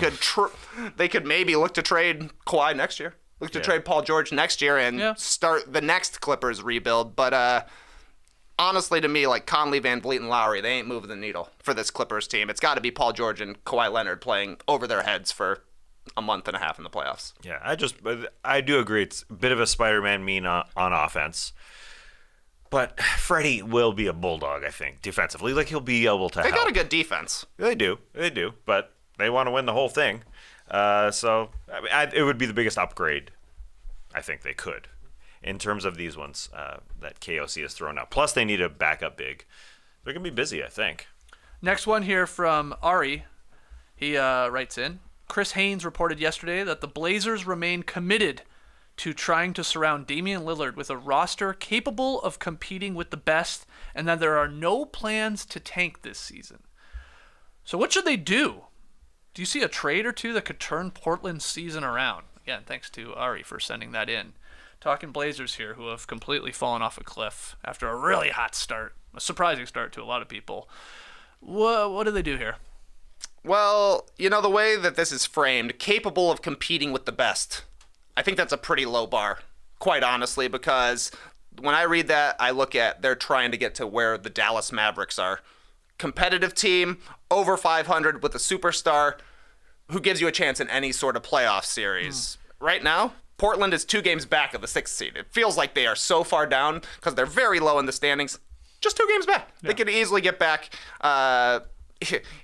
could maybe look to trade Kawhi next year, look to trade Paul George next year, and start the next Clippers rebuild. But honestly, to me, Conley, VanVleet, and Lowry, they ain't moving the needle for this Clippers team. It's got to be Paul George and Kawhi Leonard playing over their heads for a month and a half in the playoffs. Yeah, I do agree. It's a bit of a Spider-Man meme on offense. But Freddie will be a bulldog, I think, defensively. He'll be able to help. They got a good defense. They do. But they want to win the whole thing. So it would be the biggest upgrade I think they could. in terms of these ones that KOC has thrown out. Plus, they need a backup big. They're going to be busy, I think. Next one here from Ari. He writes in, Chris Haynes reported yesterday that the Blazers remain committed to trying to surround Damian Lillard with a roster capable of competing with the best, and that there are no plans to tank this season. So what should they do? Do you see a trade or two that could turn Portland's season around? Again, thanks to Ari for sending that in. Talking Blazers here, who have completely fallen off a cliff after a really hot start, a surprising start to a lot of people. What do they do here? Well, the way that this is framed, capable of competing with the best, I think that's a pretty low bar, quite honestly, because when I read that, I look at they're trying to get to where the Dallas Mavericks are. Competitive team, over 500 with a superstar who gives you a chance in any sort of playoff series. Right now, Portland is 2 games back of the 6th seed. It feels like they are so far down because they're very low in the standings. Just 2 games back. Yeah. They could easily get back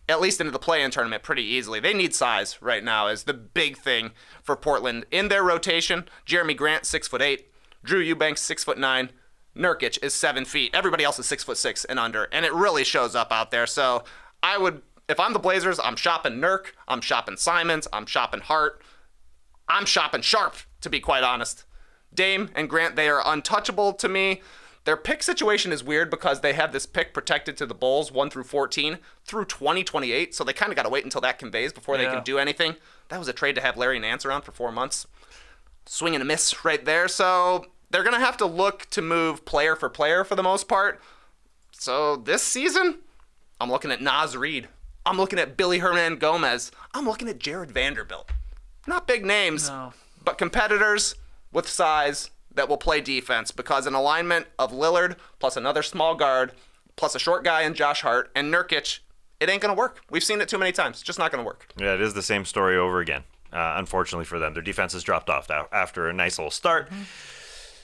at least into the play-in tournament pretty easily. They need size right now is the big thing for Portland. In their rotation, Jeremy Grant, 6'8", Drew Eubanks, 6'9", Nurkic is 7 feet. Everybody else is 6'6" and under, and it really shows up out there. So I would, if I'm the Blazers, I'm shopping Nurk, I'm shopping Simons, I'm shopping Hart, I'm shopping Sharp, to be quite honest. Dame and Grant, they are untouchable to me. Their pick situation is weird because they have this pick protected to the Bulls 1 through 14 through 2028, so they kind of got to wait until that conveys before they can do anything. That was a trade to have Larry Nance around for 4 months. Swing and a miss right there, so they're going to have to look to move player for player for the most part. So this season, I'm looking at Naz Reid. I'm looking at Billy Hernan Gomez. I'm looking at Jared Vanderbilt. Not big names, but competitors with size that will play defense, because an alignment of Lillard plus another small guard plus a short guy in Josh Hart and Nurkic, it ain't going to work. We've seen it too many times. It's just not going to work. Yeah, it is the same story over again. Unfortunately for them, their defense has dropped off after a nice little start.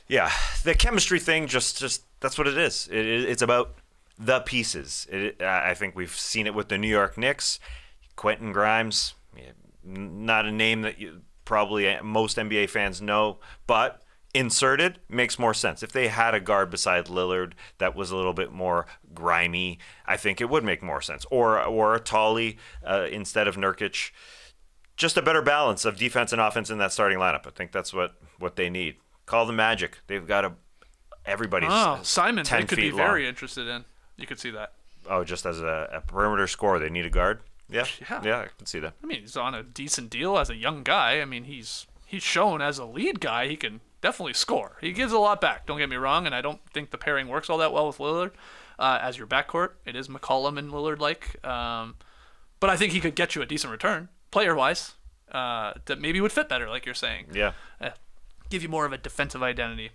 Yeah, the chemistry thing, just that's what it is. It's about the pieces. I think we've seen it with the New York Knicks. Quentin Grimes, not a name that probably most NBA fans know, but inserted makes more sense. If they had a guard beside Lillard that was a little bit more grimy, I think it would make more sense. Or a Tolly instead of Nurkic. Just a better balance of defense and offense in that starting lineup. I think that's what they need. Call the Magic. They've got everybody's Simon, 10 they could feet be very long. interested in. You could see that. Oh, just as a perimeter scorer, they need a guard? Yeah, I can see that. I mean, he's on a decent deal as a young guy. I mean, he's shown as a lead guy he can definitely score. He gives a lot back, don't get me wrong, and I don't think the pairing works all that well with Lillard as your backcourt. It is McCollum and Lillard-like. But I think he could get you a decent return, player-wise, that maybe would fit better, like you're saying. Yeah. Give you more of a defensive identity.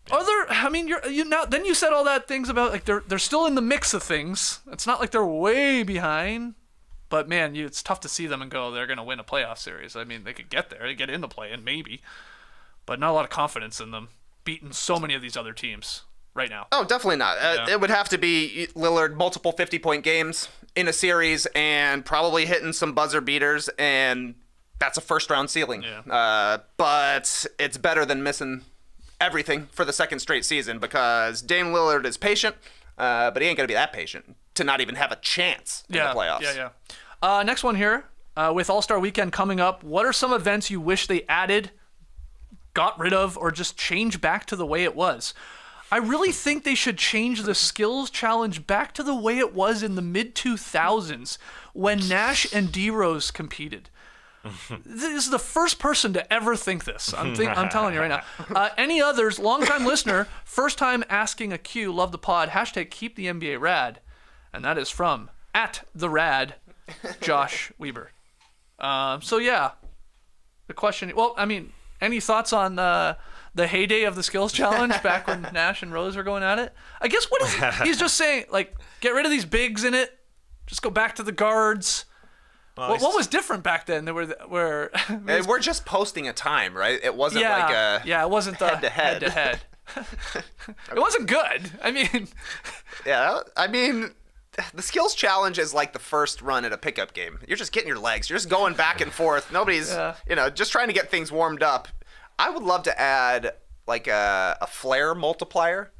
Then you said all that things about, like, they're still in the mix of things. It's not like they're way behind. But, man, it's tough to see them and go, they're going to win a playoff series. I mean, they could get there. They get in the play-in, maybe. But not a lot of confidence in them beating so many of these other teams right now. Oh, definitely not. It would have to be Lillard multiple 50-point games in a series and probably hitting some buzzer beaters, and that's a first-round ceiling. Yeah. But it's better than missing everything for the second straight season, because Dame Lillard is patient, but he ain't going to be that patient to not even have a chance in the playoffs. Yeah. Next one here. With All-Star Weekend coming up, what are some events you wish they added, got rid of, or just change back to the way it was? I really think they should change the skills challenge back to the way it was in the mid-2000s when Nash and D-Rose competed. This is the first person to ever think this. I'm telling you right now. Any others, longtime listener, first time asking a Q, love the pod, hashtag keep the NBA rad. And that is from @TheRad, Josh Weber. The question, any thoughts on the heyday of the skills challenge back when Nash and Rose were going at it? I guess he's just saying, like, get rid of these bigs in it, just go back to the guards. What was different back then? We're just posting a time, right? It wasn't it wasn't the head-to-head. It wasn't good. The skills challenge is like the first run at a pickup game. You're just getting your legs. You're just going back and forth. Nobody's, just trying to get things warmed up. I would love to add like a flair multiplier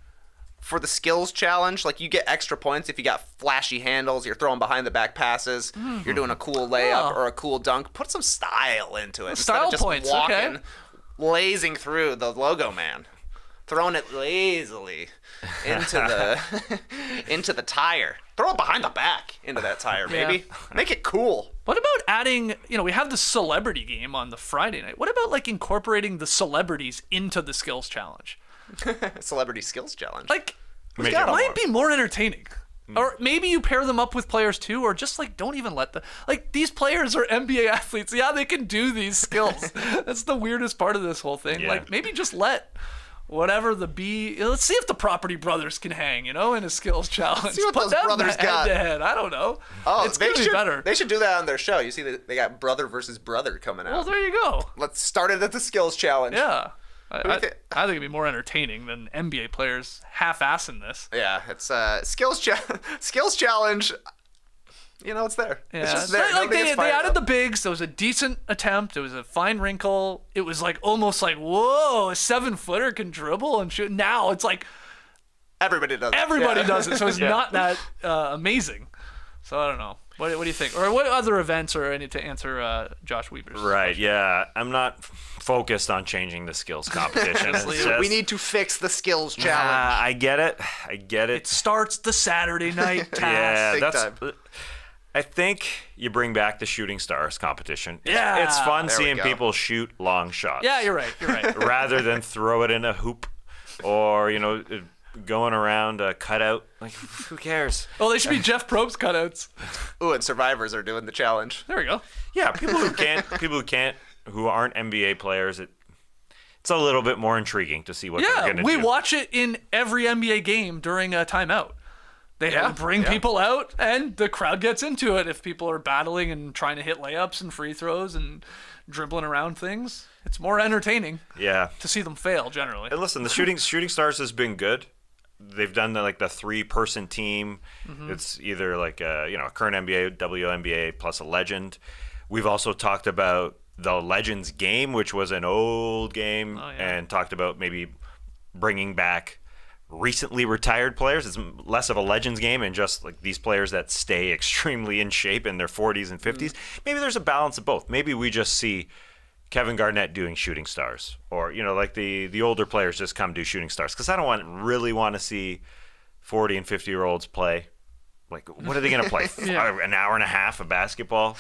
for the skills challenge. Like, you get extra points if you got flashy handles, you're throwing behind the back passes, you're doing a cool layup or a cool dunk. Put some style into it. Style instead of just points, walking, okay. lazing through the logo man. Throwing it lazily into the tire. Throw it behind the back into that tire, baby. Make it cool. What about adding, we have the celebrity game on the Friday night. What about, like, incorporating the celebrities into the skills challenge? Celebrity skills challenge. Like, Make it it might be more entertaining. Or maybe you pair them up with players too, or just, like, don't even let these players are NBA athletes. Yeah, they can do these skills. That's the weirdest part of this whole thing. Yeah. Like, maybe just let whatever let's see if the Property Brothers can hang, in a skills challenge. See what Put those them brothers head got. to head. I don't know. Oh, it's gonna be better. They should do that on their show. You see, they got brother versus brother coming Well, out. there you go. Let's start it at the skills challenge. Yeah. I think? think it'd be more entertaining than NBA players half-assing this. Yeah, it's skills challenge. It's there. Yeah. It's just It's there. like Nobody gets they fired added up. the bigs. There was a decent attempt. It was a fine wrinkle. It was like almost like, whoa, a 7-footer can dribble and shoot. Now it's like Everybody does it. everybody Yeah. does it. So it's not that amazing. So I don't know. What do you think? Or what other events are any to answer Josh Weaver's? Right, yeah. I'm not focused on changing the skills competition. It's just, We need to fix the skills challenge. I get it. It starts the Saturday night task. Yeah, Big that's. time. I think you bring back the shooting stars competition. Yeah. It's fun There we seeing go. people shoot long shots. Yeah, you're right. You're right. Rather than throw it in a hoop or, going around a cutout. Like, who cares? Well, they should be Jeff Probst cutouts. Ooh, and survivors are doing the challenge. There we go. Yeah, people who aren't NBA players, it's a little bit more intriguing to see what they're Yeah, going to do. we watch it in every NBA game during a timeout. They bring people out, and the crowd gets into it if people are battling and trying to hit layups and free throws and dribbling around things. It's more entertaining Yeah. to see them fail, generally. And listen, the shooting stars has been good. They've done the 3-person team. Mm-hmm. It's either like a current NBA, WNBA plus a legend. We've also talked about the Legends game, which was an old game, and talked about maybe bringing back recently retired players. It's less of a Legends game and just like these players that stay extremely in shape in their 40s and 50s. Maybe there's a balance of both. Maybe we just see Kevin Garnett doing shooting stars, or like the older players just come do shooting stars, because I don't really want to see 40 and 50-year-olds play. Like, what are they going to play? An hour and a half of basketball?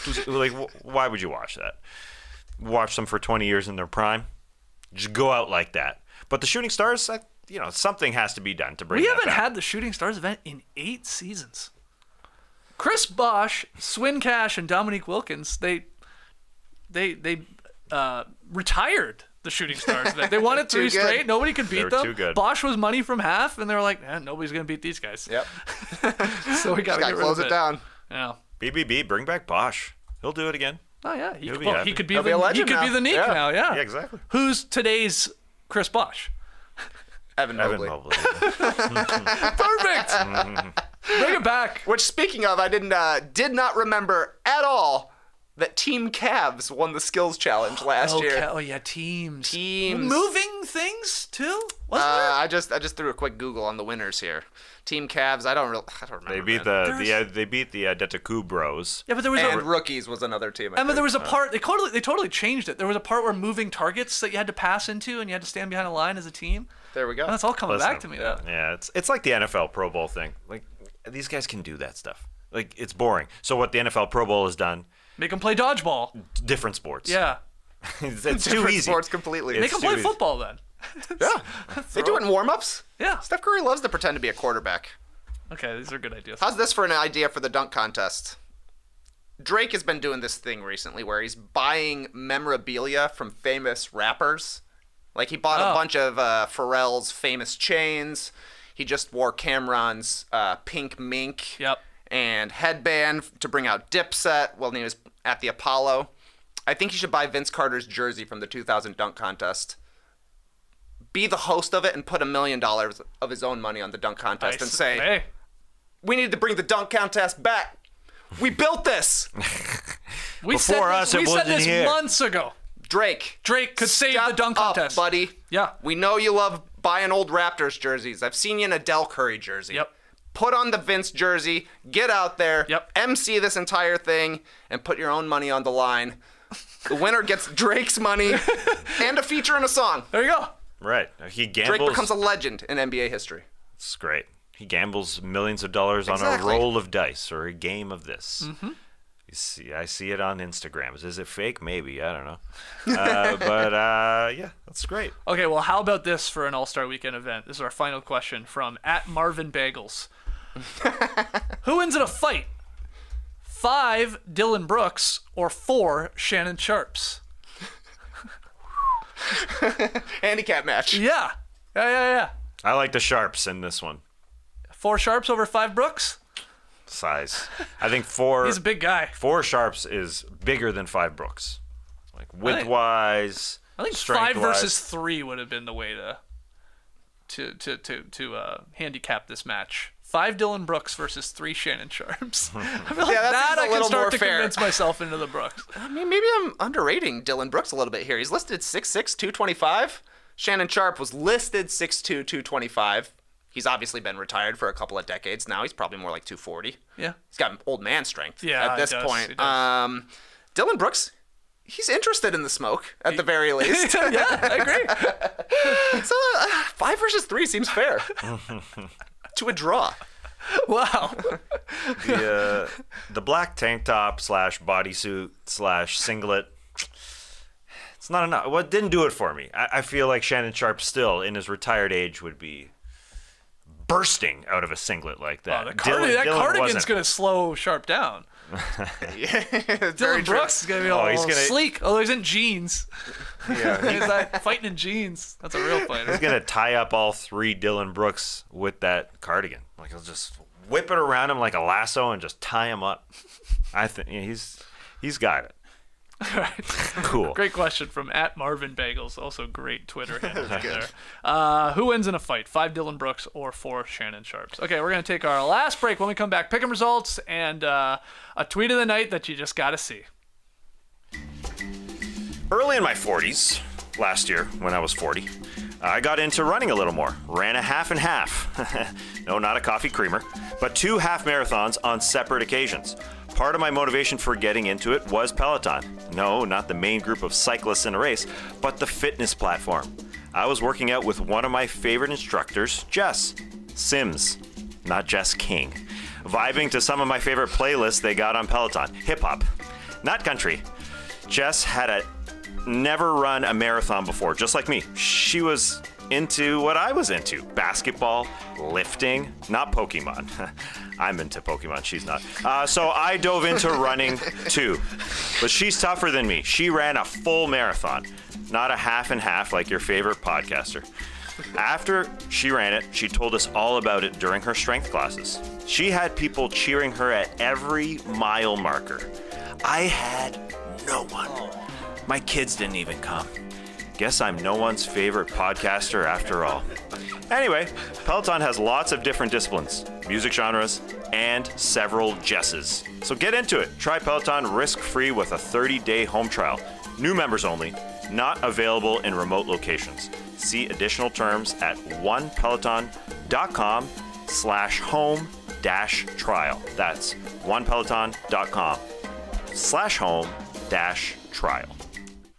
Why would you watch that? Watch them for 20 years in their prime? Just go out like that. But the shooting stars, something has to be done to bring We that haven't back. had the Shooting Stars event in 8 seasons. Chris Bosh, Swin Cash, and Dominique Wilkins, they retired the Shooting Stars event. They won it 3 Too good. straight. Nobody could beat were them. too good. Bosh was money from half, and they were like, nobody's going to beat these guys. Yep. So we got to Gotta get rid close of it down. Yeah. BBB, bring back Bosch. He'll do it again. Oh, yeah. He He'll could, be well, happy. he could be He'll be a legend the now. Nick Yeah. now, yeah. Yeah, exactly. Who's today's Chris Bosh? Evan Evan Mobley. Mobley. Perfect. Bring it back. Which, speaking of, I did not remember at all that Team Cavs won the skills challenge last year. Oh, yeah, teams. Teams. Moving things, too? Wasn't there? I just threw a quick Google on the winners here. Team Cavs. I don't remember. They beat man. they beat the Detaku Bros. Yeah, but there was and a rookies was another team. I Emma, think. there was a part they totally changed it. There was a part where moving targets that you had to pass into and you had to stand behind a line as a team. There we go. And that's all coming back to me now. Yeah, it's like the NFL Pro Bowl thing. Like, these guys can do that stuff. Like, it's boring. So what the NFL Pro Bowl has done, Make them play dodgeball. different sports. Yeah. it's too Different easy. sports completely. Make It's them too play easy. football then. Yeah. They do it in warm-ups. Yeah. Steph Curry loves to pretend to be a quarterback. Okay, these are good ideas. How's this for an idea for the dunk contest? Drake has been doing this thing recently where he's buying memorabilia from famous rappers. Like, he bought a bunch of Pharrell's famous chains. He just wore Cameron's pink mink Yep. and headband to bring out Dipset when he was at the Apollo. I think he should buy Vince Carter's jersey from the 2000 dunk contest. Be the host of it and put $1 million of his own money on the dunk contest and say, Hey. we need to bring the dunk contest back. We built this. We Before us, it said wasn't this here. months ago. Drake. Drake could save step the dunk up, contest. buddy. Yeah. We know you love buying old Raptors jerseys. I've seen you in a Del Curry jersey. Yep. Put on the Vince jersey, get out there, Yep. MC this entire thing, and put your own money on the line. The winner gets Drake's money and a feature in a song. There you go. Right. He gambles. Drake becomes a legend in NBA history. It's great. He gambles millions of dollars on a Exactly. roll of dice or a game of this. Mm-hmm. I see it on Instagram. Is it fake? Maybe. I don't know. Yeah, that's great. Okay, well, how about this for an All-Star Weekend event? This is our final question from @MarvinBagels. Who wins in a fight? 5 Dillon Brooks or 4 Shannon Sharpes? Handicap match. Yeah. I like the Sharps in this one. 4 Sharpes over 5 Brooks? Size. I think 4. He's a big guy. 4 Sharps is bigger than 5 Brooks. Like width-wise, I think 5 strength-wise. versus 3 would have been the way to handicap this match. 5 Dillon Brooks versus 3 Shannon Sharpes. I feel like that that seems a I can little start more to fair. convince myself into the Brooks. I mean, maybe I'm underrating Dillon Brooks a little bit here. He's listed 6'6", 225. Shannon Sharpe was listed 6'2", 225. He's obviously been retired for a couple of decades now. He's probably more like 240. Yeah. He's got old man strength Yeah, at this he does, point. he does. Dillon Brooks, he's interested in the smoke at the very least. Yeah, I agree. So 5 versus 3 seems fair. To a draw. Wow. The black tank top / bodysuit / singlet. It's not enough. Well, it didn't do it for me. I feel like Shannon Sharpe still, in his retired age, would be bursting out of a singlet like that. Oh, that cardigan's wasn't. going to slow Sharp down. Dillon Brooks is going to be all he's gonna- sleek, although he's in jeans. Yeah, He's like fighting in jeans. That's a real fighter. he's gonna tie up all 3 Dillon Brooks with that cardigan. Like he'll just whip it around him like a lasso and just tie him up. I think he's got it. All right. Cool. Great question from @MarvinBagels. Also great Twitter handle there. Who wins in a fight? 5 Dillon Brooks or 4 Shannon Sharpes? Okay, we're going to take our last break. When we come back, pick 'em results and a tweet of the night that you just got to see. Early in my 40s, last year when I was 40, I got into running a little more. Ran a half and half. No, not a coffee creamer, but 2 half marathons on separate occasions. Part of my motivation for getting into it was Peloton. No, not the main group of cyclists in a race, but the fitness platform. I was working out with one of my favorite instructors, Jess Sims, not Jess King. Vibing to some of my favorite playlists they got on Peloton. Hip hop, not country. Jess had never run a marathon before, just like me. She was into what I was into. Basketball, lifting, not Pokemon. I'm into Pokemon, she's not. So I dove into running too. But she's tougher than me. She ran a full marathon, not a half and half like your favorite podcaster. After she ran it, she told us all about it during her strength classes. She had people cheering her at every mile marker. I had no one. My kids didn't even come. Guess I'm no one's favorite podcaster after all. Anyway, Peloton has lots of different disciplines, music genres, and several Jesses. So get into it. Try Peloton risk-free with a 30-day home trial. New members only, not available in remote locations. See additional terms at onepeloton.com/home-trial. That's onepeloton.com/home-trial.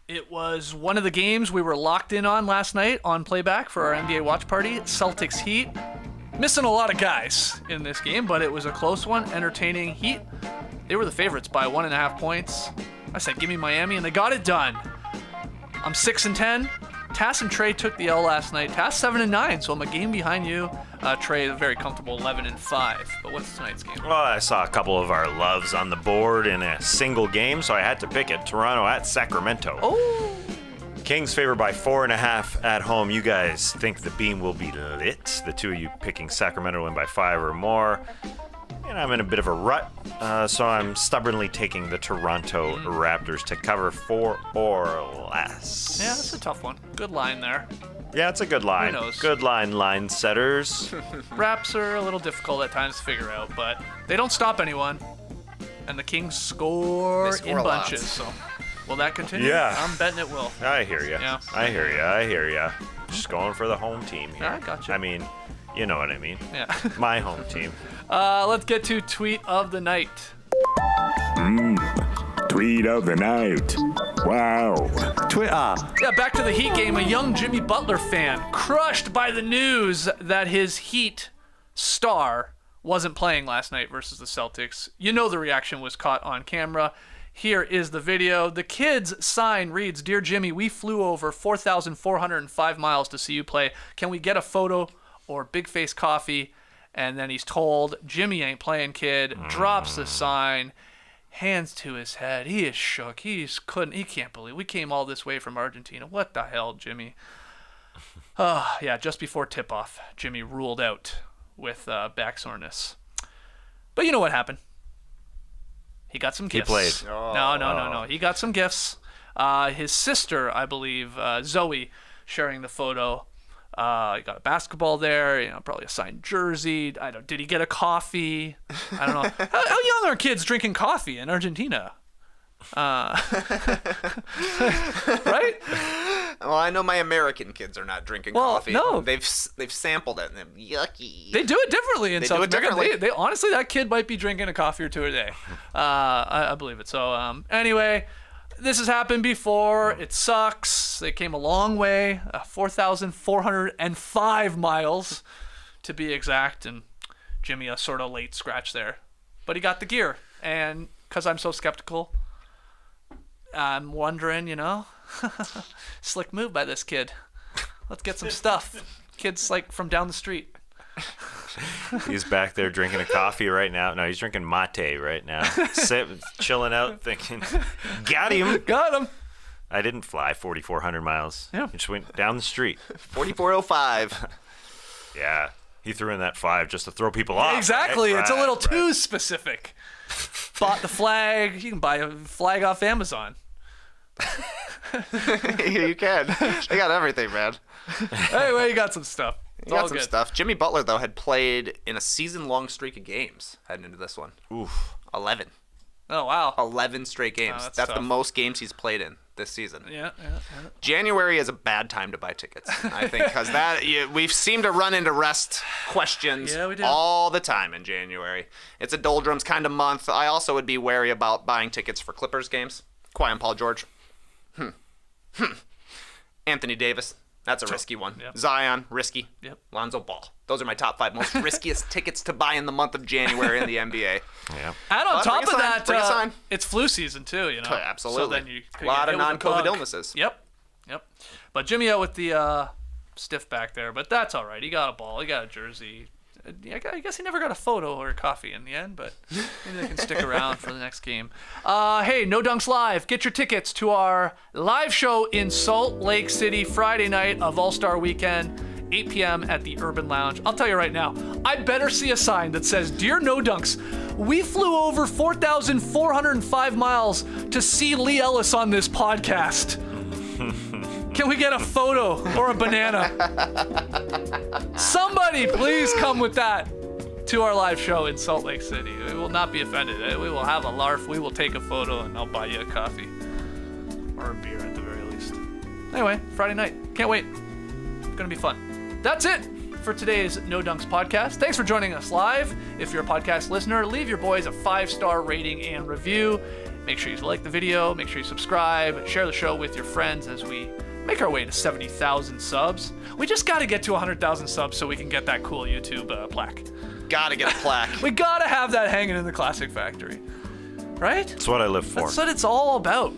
It was one of the games we were locked in on last night on playback for our NBA watch party. Celtics Heat. Missing a lot of guys in this game, but it was a close one. Entertaining. Heat, they were the favorites by 1.5 points. I said, give me Miami, and they got it done. I'm 6-10. Tass and Trey took the L last night. Tass 7-9, so I'm a game behind you. Trey, very comfortable 11-5. But what's tonight's game? Well, I saw a couple of our loves on the board in a single game, so I had to pick it. Toronto at Sacramento. Oh! Kings favored by 4.5 at home. You guys think the beam will be lit? The two of you picking Sacramento to win by 5 or more. And I'm in a bit of a rut, so I'm stubbornly taking the Toronto Raptors to cover 4 or less. Yeah, that's a tough one. Good line there. Yeah, it's a good line. Who knows? Good line setters. Raps are a little difficult at times to figure out, but they don't stop anyone. And the Kings score They score in a lot. bunches, so Will that continue? Yeah. I'm betting it will. I hear you. Yeah. I hear you. Just going for the home team here. I gotcha. I mean, you know what I mean. Yeah. My home team. Let's get to tweet of the night. Tweet of the night. Wow. Yeah, back to the Heat game. A young Jimmy Butler fan crushed by the news that his Heat star wasn't playing last night versus the Celtics. You know the reaction was caught on camera. Here is the video. The kid's sign reads, "Dear Jimmy, we flew over 4,405 miles to see you play. Can we get a photo or big face coffee?" And then he's told, "Jimmy ain't playing, kid." Drops the sign. Hands to his head. He is shook. He can't believe we came all this way from Argentina. What the hell, Jimmy? Yeah, just before tip-off, Jimmy ruled out with back soreness. But you know what happened? He got some gifts. He played. No. He got some gifts. His sister, I believe, Zoe, sharing the photo. He got a basketball there, probably a signed jersey. Did he get a coffee? I don't know. How young are kids drinking coffee in Argentina? Right? Well, I know my American kids are not drinking coffee. No. They've sampled it and they're yucky. They do it differently in South America. differently. They honestly, that kid might be drinking a coffee or two a day. I believe it. So anyway, this has happened before. It sucks. They came a long way, 4,405 miles to be exact, and Jimmy a sort of late scratch there. But he got the gear, and because I'm so skeptical, I'm wondering, slick move by this kid. Let's get some stuff. Kid's like from down the street. He's back there drinking a coffee right now. No, he's drinking mate right now. Chilling out, thinking, got him. Got him. I didn't fly 4,400 miles. Yeah. I just went down the street. 4,405. Yeah. He threw in that 5 just to throw people off. Exactly. Right? It's a little Right. too specific. Bought the flag. You can buy a flag off Amazon. You can. They got everything, man. Anyway, you got some stuff. It's He got all some good. stuff. Jimmy Butler, though, had played in a season-long streak of games heading into this one. Oof. 11. Oh, wow. 11 straight games. that's That's the tough. most games he's played in this season. Yeah. January is a bad time to buy tickets, I think, because we seem to run into rest questions Yeah, we do. all the time in January. It's a doldrums kind of month. I also would be wary about buying tickets for Clippers games. Kawhi and Paul George. Anthony Davis. That's a risky one. Yep. Zion, risky. Yep. Lonzo Ball. Those are my top 5 most riskiest tickets to buy in the month of January in the NBA. Yeah. And on But top bring of a sign, bring a that, sign. it's flu season too, Absolutely. So then you could A lot get of hit with the non-COVID bug. illnesses. Yep. But Jimmy out with the stiff back there, but that's all right. He got a ball. He got a jersey. I guess he never got a photo or a coffee in the end, but maybe they can stick around for the next game. Hey, No Dunks Live. Get your tickets to our live show in Salt Lake City Friday night of All-Star Weekend, 8 p.m. at the Urban Lounge. I'll tell you right now, I better see a sign that says, "Dear No Dunks, we flew over 4,405 miles to see Lee Ellis on this podcast. Can we get a photo or a banana? Somebody please come with that to our live show in Salt Lake City. We will not be offended. We will have a larf. We will take a photo and I'll buy you a coffee. Or a beer at the very least. Anyway, Friday night. Can't wait. It's going to be fun. That's it for today's No Dunks podcast. Thanks for joining us live. If you're a podcast listener, leave your boys a 5-star rating and review. Make sure you like the video. Make sure you subscribe. Share the show with your friends as we make our way to 70,000 subs. We just got to get to 100,000 subs so we can get that cool YouTube plaque. Gotta get a plaque. We got to have that hanging in the Classic Factory. Right? That's what I live for. That's what it's all about,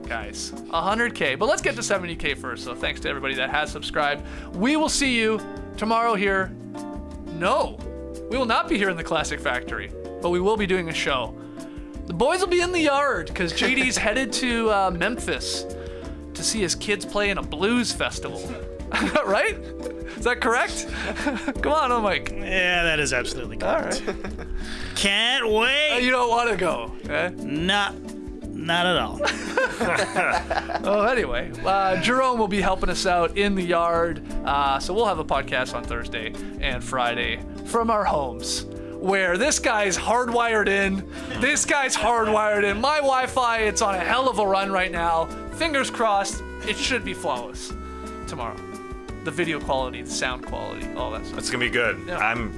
guys. 100K. But let's get to 70K first. So thanks to everybody that has subscribed. We will see you tomorrow here. No, we will not be here in the Classic Factory, but we will be doing a show. The boys will be in the yard because JD's headed to Memphis to see his kids play in a blues festival. Right? Is that correct? Come on, Mike. Yeah, that is absolutely All correct. right. Can't wait. You don't want to go, okay? Not at all. Oh, anyway, Jerome will be helping us out in the yard. So we'll have a podcast on Thursday and Friday from our homes where this guy's hardwired in. This guy's hardwired in. My Wi-Fi, it's on a hell of a run right now. Fingers crossed, it should be flawless tomorrow. The video quality, the sound quality, all that stuff. It's going to be good. Yeah. I'm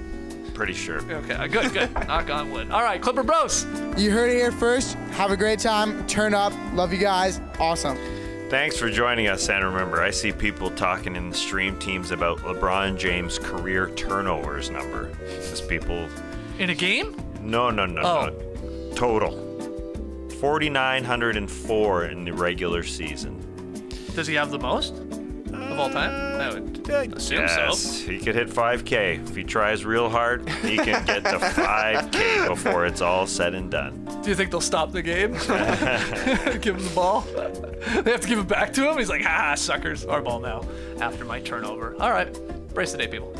pretty sure. Okay, good. Knock on wood. All right, Clipper Bros. You heard it here first. Have a great time. Turn up. Love you guys. Awesome. Thanks for joining us, and remember, I see people talking in the stream teams about LeBron James' career turnovers number. Because people... In a game? No. Total. 4,904 in the regular season. Does he have the most of all time? I would assume Yes, so. he could hit 5K. If he tries real hard, he can get to 5K before it's all said and done. Do you think they'll stop the game? Give him the ball? They have to give it back to him? He's like, suckers. Our ball now after my turnover. All right. Brace the day, people.